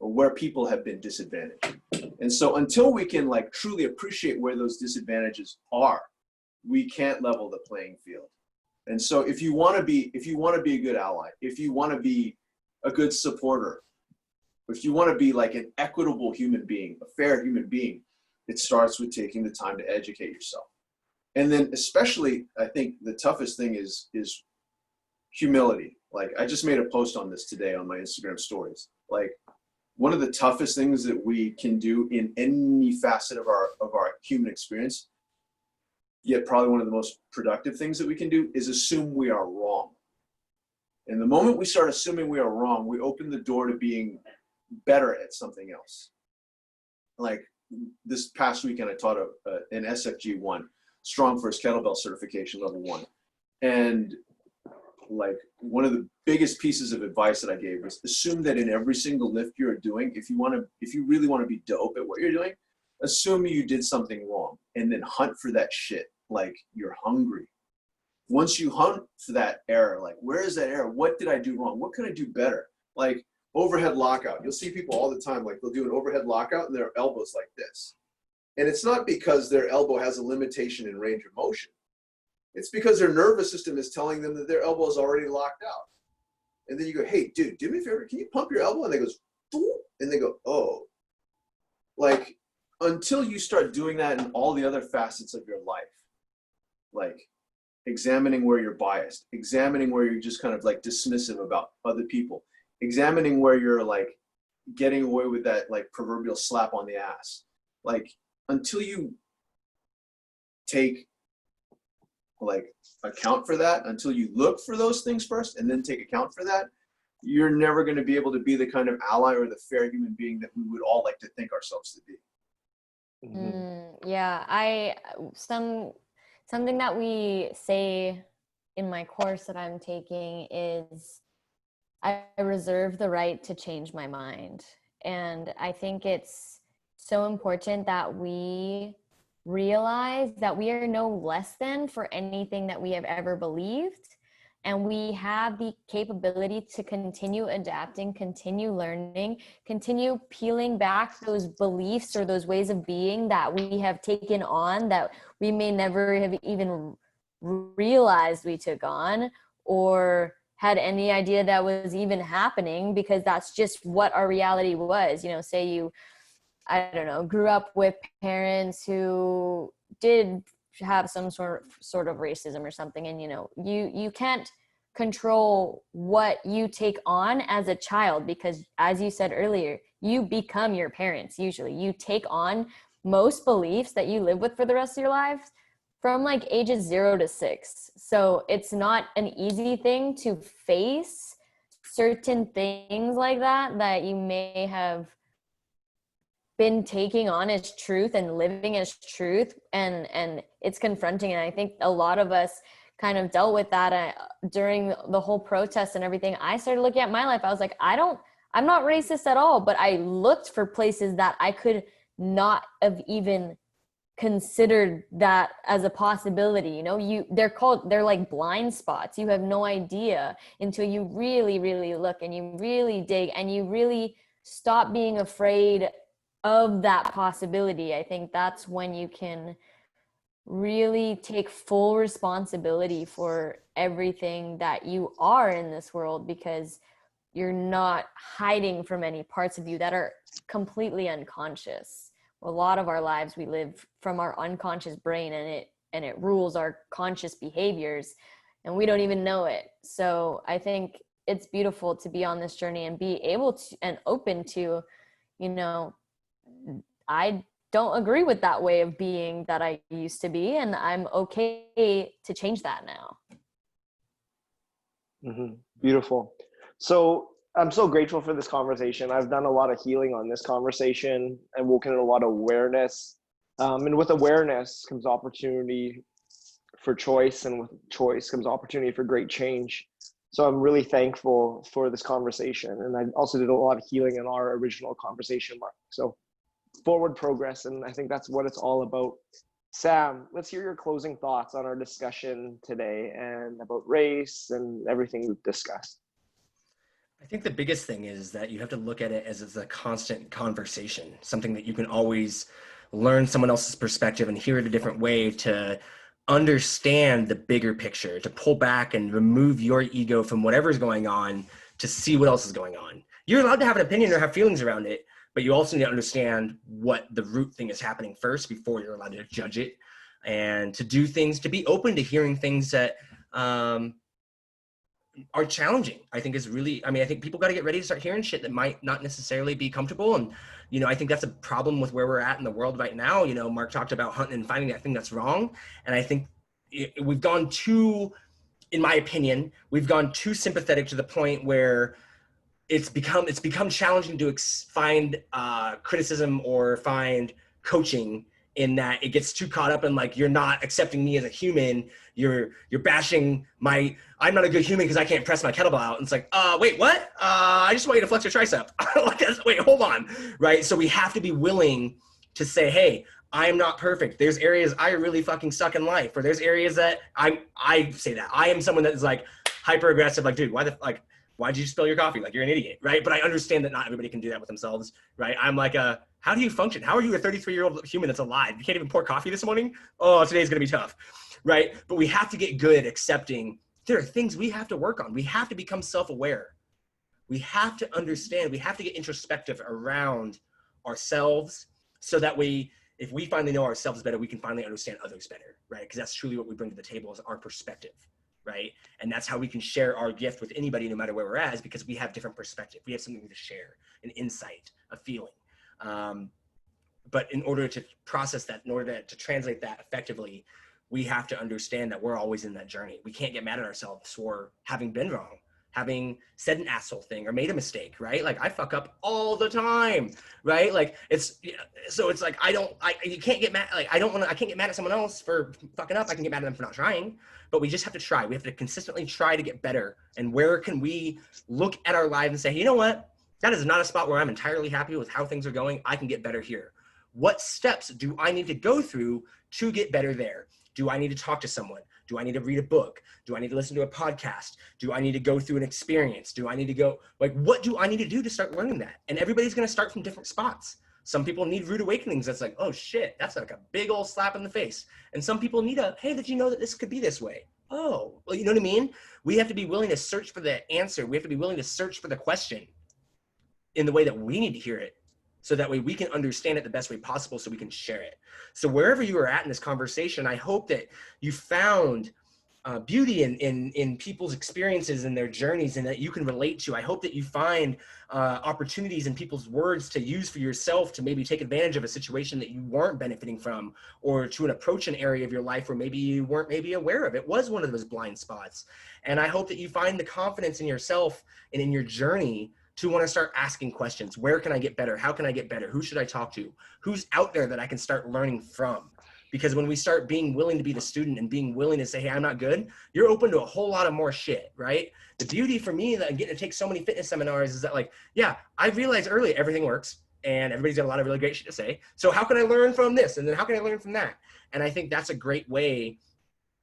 or where people have been disadvantaged. And so until we can like truly appreciate where those disadvantages are, we can't level the playing field. And so if you want to be a good ally, if you want to be a good supporter, if you want to be like an equitable human being, a fair human being, it starts with taking the time to educate yourself. And then especially, I think the toughest thing is humility. Like I just made a post on this today on my Instagram stories. Like one of the toughest things that we can do in any facet of our human experience, yet probably one of the most productive things that we can do, is assume we are wrong. And the moment we start assuming we are wrong, we open the door to being better at something else. Like this past weekend, I taught an SFG1, Strong First Kettlebell Certification Level 1. And like one of the biggest pieces of advice that I gave was assume that in every single lift you're doing, if you really want to be dope at what you're doing, assume you did something wrong and then hunt for that shit like you're hungry. Once you hunt for that error, like where is that error? What did I do wrong? What could I do better? Like overhead lockout. You'll see people all the time, like they'll do an overhead lockout and their elbow's like this. And it's not because their elbow has a limitation in range of motion. It's because their nervous system is telling them that their elbow is already locked out. And then you go, hey, dude, do me a favor. Can you pump your elbow? And they goes, "Doo," and they go, oh. Like until you start doing that in all the other facets of your life, like examining where you're biased, examining where you're just kind of like dismissive about other people, examining where you're like getting away with that like proverbial slap on the ass. Like until you take like account for that, until you look for those things first and then take account for that, you're never going to be able to be the kind of ally or the fair human being that we would all like to think ourselves to be. Yeah, something that we say in my course that I'm taking is I reserve the right to change my mind. And I think it's so important that we realize that we are no less than for anything that we have ever believed. And we have the capability to continue adapting, continue learning, continue peeling back those beliefs or those ways of being that we have taken on that we may never have even realized we took on or had any idea that was even happening, because that's just what our reality was. You know, say you, I don't know, grew up with parents who did have some sort of racism or something, and you can't control what you take on as a child, because as you said earlier, you become your parents. Usually you take on most beliefs that you live with for the rest of your lives from like ages 0 to 6. So it's not an easy thing to face certain things like that you may have been taking on as truth and living as truth, and it's confronting. And I think a lot of us kind of dealt with that during the whole protest and everything. I started looking at my life. I was like, I'm not racist at all, but I looked for places that I could not have even considered that as a possibility. They're like blind spots. You have no idea until you really, really look and you really dig and you really stop being afraid of that possibility. I think that's when you can really take full responsibility for everything that you are in this world, because you're not hiding from any parts of you that are completely unconscious. A lot of our lives we live from our unconscious brain, and it rules our conscious behaviors, and we don't even know it. So I think it's beautiful to be on this journey and be able to and open to, I don't agree with that way of being that I used to be, and I'm okay to change that now. Beautiful. So I'm so grateful for this conversation. I've done a lot of healing on this conversation and woken in a lot of awareness. And with awareness comes opportunity for choice, and with choice comes opportunity for great change. So I'm really thankful for this conversation. And I also did a lot of healing in our original conversation, Mark. So forward progress, and I think that's what it's all about. Sam, let's hear your closing thoughts on our discussion today and about race and everything we've discussed. I think the biggest thing is that you have to look at it as a constant conversation, something that you can always learn someone else's perspective and hear it a different way, to understand the bigger picture, to pull back and remove your ego from whatever's going on to see what else is going on. You're allowed to have an opinion or have feelings around it, but you also need to understand what the root thing is happening first before you're allowed to judge it, and to do things, to be open to hearing things that are challenging. I think is really, I think people got to get ready to start hearing shit that might not necessarily be comfortable. And, I think that's a problem with where we're at in the world right now. Mark talked about hunting and finding. I think that's wrong. And I think we've gone too in my opinion, we've gone too sympathetic to the point where it's become challenging to find criticism or find coaching, in that it gets too caught up in like, you're not accepting me as a human. You're bashing I'm not a good human because I can't press my kettlebell out. And it's like, wait, what? I just want you to flex your tricep. Wait, hold on. Right. So we have to be willing to say, hey, I am not perfect. There's areas I really fucking suck in life, or there's areas that I say that I am someone that is like hyper aggressive. Like, dude, why'd you spill your coffee? Like, you're an idiot, right? But I understand that not everybody can do that with themselves, right? I'm like, how do you function? How are you a 33-year-old human that's alive? You can't even pour coffee this morning? Oh, today's gonna be tough, right? But we have to get good at accepting there are things we have to work on. We have to become self-aware. We have to understand, we have to get introspective around ourselves, so that if we finally know ourselves better, we can finally understand others better, right? Because that's truly what we bring to the table, is our perspective. Right? And that's how we can share our gift with anybody, no matter where we're at, is because we have different perspective. We have something to share, an insight, a feeling. But in order to process that, in order to translate that effectively, we have to understand that we're always in that journey. We can't get mad at ourselves for having been wrong, having said an asshole thing or made a mistake, right? Like, I fuck up all the time, right? Like, so it's like, you can't get mad. Like, I can't get mad at someone else for fucking up. I can get mad at them for not trying, but we just have to try. We have to consistently try to get better. And where can we look at our lives and say, you know what? That is not a spot where I'm entirely happy with how things are going. I can get better here. What steps do I need to go through to get better there? Do I need to talk to someone? Do I need to read a book? Do I need to listen to a podcast? Do I need to go through an experience? Do I need to go, like, what do I need to do to start learning that? And everybody's going to start from different spots. Some people need rude awakenings. That's like, oh shit, that's like a big old slap in the face. And some people need hey, did you know that this could be this way? Oh, well, you know what I mean? We have to be willing to search for the answer. We have to be willing to search for the question in the way that we need to hear it, so that way we can understand it the best way possible, so we can share it. So wherever you are at in this conversation, I hope that you found beauty in people's experiences and their journeys, and that you can relate to. I hope that you find opportunities in people's words to use for yourself, to maybe take advantage of a situation that you weren't benefiting from, or to approach an area of your life where maybe you weren't maybe aware of. It was one of those blind spots. And I hope that you find the confidence in yourself and in your journey to want to start asking questions. Where can I get better? How can I get better? Who should I talk to? Who's out there that I can start learning from? Because when we start being willing to be the student and being willing to say, hey, I'm not good, you're open to a whole lot of more shit, right? The beauty for me that I'm getting to take so many fitness seminars is that, like, yeah, I realized early everything works and everybody's got a lot of really great shit to say. So how can I learn from this? And then how can I learn from that? And I think that's a great way,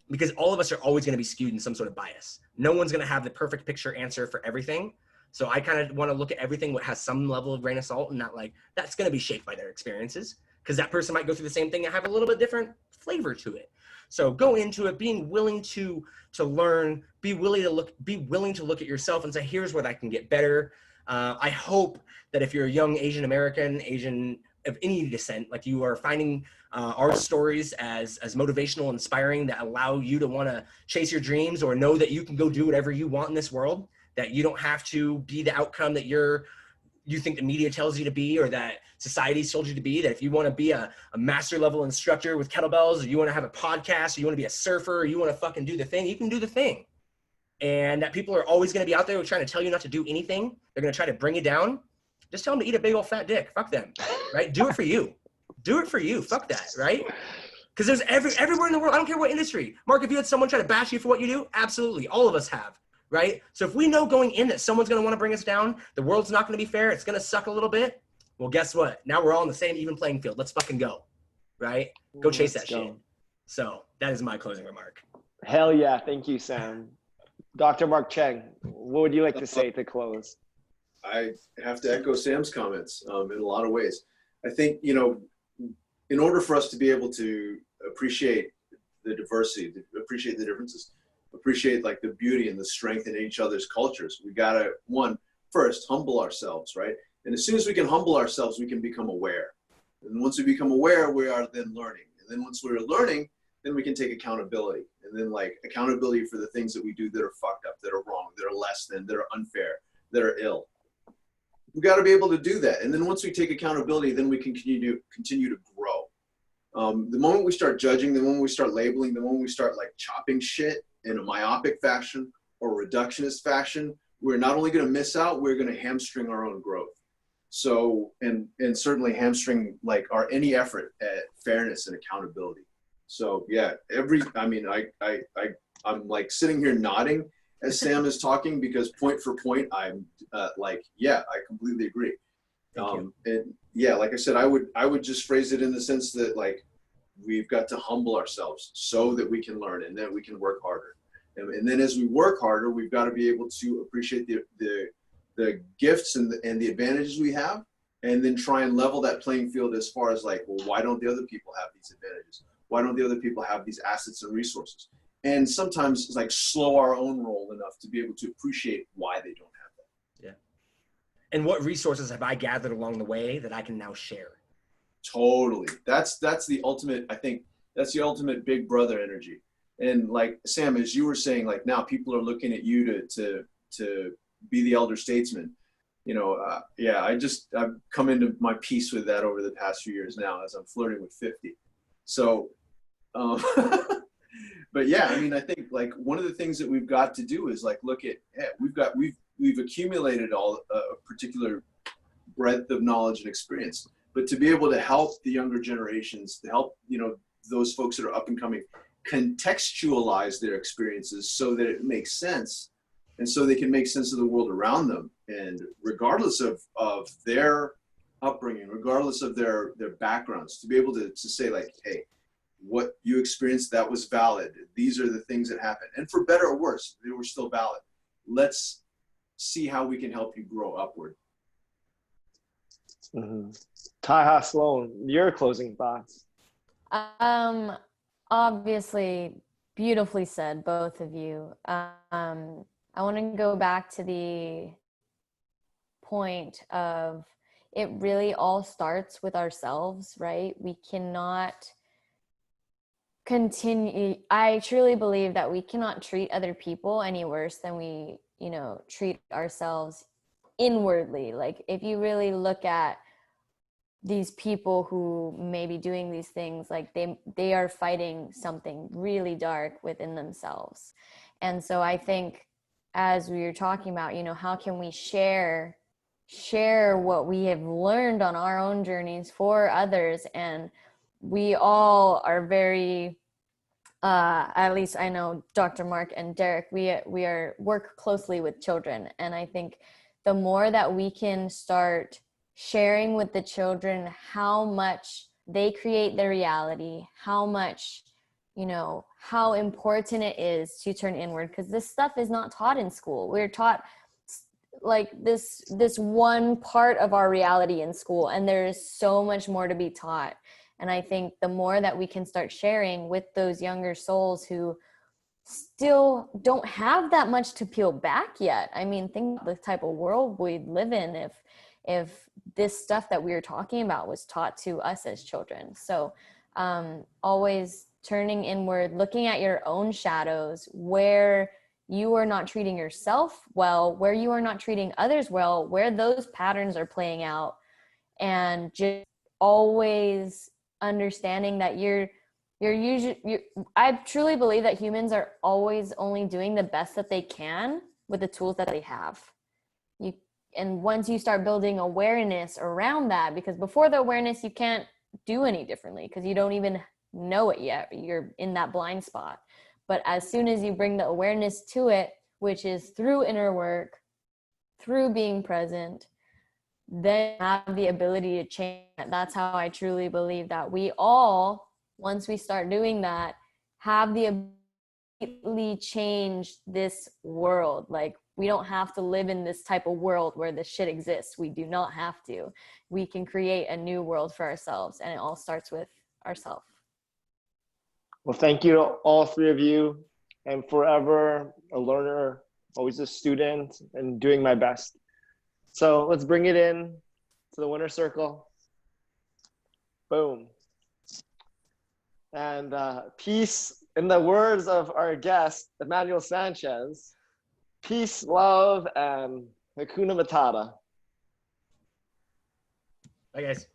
because all of us are always going to be skewed in some sort of bias. No one's going to have the perfect picture answer for everything. So I kind of want to look at everything that has some level of grain of salt, and not like, that's going to be shaped by their experiences, because that person might go through the same thing and have a little bit different flavor to it. So go into it being willing to learn, be willing to look at yourself and say, here's what I can get better. I hope that if you're a young Asian American, Asian of any descent, like, you are finding our stories as motivational, inspiring, that allow you to want to chase your dreams, or know that you can go do whatever you want in this world, that you don't have to be the outcome that you think the media tells you to be, or that society's told you to be. That if you want to be a master level instructor with kettlebells, or you want to have a podcast, or you want to be a surfer, or you want to fucking do the thing, you can do the thing. And that people are always going to be out there trying to tell you not to do anything. They're going to try to bring you down. Just tell them to eat a big old fat dick. Fuck them, right? Do it for you. Do it for you. Fuck that, right? Because there's everywhere in the world. I don't care what industry. Mark, if you had someone try to bash you for what you do, absolutely. All of us have. Right? So if we know going in that someone's going to want to bring us down, the world's not going to be fair, it's going to suck a little bit, well, guess what? Now we're all on the same even playing field. Let's fucking go. Right? Go chase that shit. So that is my closing remark. Hell yeah. Thank you, Sam. Dr. Mark Cheng, what would you like to say to close? I have to echo Sam's comments in a lot of ways. I think, in order for us to be able to appreciate the diversity, appreciate the differences, appreciate like the beauty and the strength in each other's cultures, we gotta, first humble ourselves, right? And as soon as we can humble ourselves, we can become aware. And once we become aware, we are then learning. And then once we're learning, then we can take accountability. And then like accountability for the things that we do that are fucked up, that are wrong, that are less than, that are unfair, that are ill. We got to be able to do that. And then once we take accountability, then we can continue to grow. The moment we start judging, the moment we start labeling, the moment we start like chopping shit, in a myopic fashion or reductionist fashion, we're not only going to miss out, we're going to hamstring our own growth. So, and certainly hamstring like any effort at fairness and accountability. So yeah, I'm like sitting here nodding as Sam is talking, because point for point, I'm like, yeah, I completely agree. And yeah, like I said, I would just phrase it in the sense that like, we've got to humble ourselves so that we can learn, and then we can work harder. And then as we work harder, we've got to be able to appreciate the gifts and the advantages we have, and then try and level that playing field as far as like, well, why don't the other people have these advantages? Why don't the other people have these assets and resources? And sometimes it's like slow our own roll enough to be able to appreciate why they don't have that. Yeah. And what resources have I gathered along the way that I can now share? Totally. That's the ultimate, I think that's the ultimate big brother energy. And like Sam, as you were saying, like now people are looking at you to be the elder statesman. You know, yeah, I've come into my peace with that over the past few years now as I'm flirting with 50. So, but yeah, I mean, I think like one of the things that we've got to do is like look at, we've accumulated all a particular breadth of knowledge and experience, but to be able to help the younger generations, to help, you know, those folks that are up and coming, contextualize their experiences so that it makes sense, and so they can make sense of the world around them. And regardless of their upbringing, regardless of their backgrounds, to be able to say like, hey, what you experienced, that was valid. These are the things that happened. And for better or worse, they were still valid. Let's see how we can help you grow upward. Mm-hmm. Taha Sloan, your closing thoughts. Obviously, beautifully said, both of you. I want to go back to the point of it really all starts with ourselves, right? We cannot continue. I truly believe that we cannot treat other people any worse than we, you know, treat ourselves inwardly. Like if you really look at these people who may be doing these things, like they are fighting something really dark within themselves. And so I think, as we were talking about, you know, how can we share what we have learned on our own journeys for others? And we all are very, at least I know Dr. Mark and Derek, we work closely with children. And I think the more that we can start sharing with the children how much they create their reality, how much, you know, how important it is to turn inward, because this stuff is not taught in school. We're taught like this one part of our reality in school, and there is so much more to be taught. And I think the more that we can start sharing with those younger souls who still don't have that much to peel back yet. I mean, think of the type of world we'd live in if this stuff that we were talking about was taught to us as children. So always turning inward, looking at your own shadows, where you are not treating yourself well, where you are not treating others well, where those patterns are playing out, and just always understanding that I truly believe that humans are always only doing the best that they can with the tools that they have. And once you start building awareness around that, because before the awareness, you can't do any differently because you don't even know it yet. You're in that blind spot. But as soon as you bring the awareness to it, which is through inner work, through being present, then have the ability to change. That's how I truly believe that we all, once we start doing that, have the ability to completely change this world. Like, we don't have to live in this type of world where this shit exists. We do not have to. We can create a new world for ourselves, and it all starts with ourselves. Well, thank you to all three of you. I'm forever a learner, always a student, and doing my best. So let's bring it in to the winner circle. Boom. And peace, in the words of our guest, Emmanuel Sanchez, peace, love, and Hakuna Matata. Bye, guys.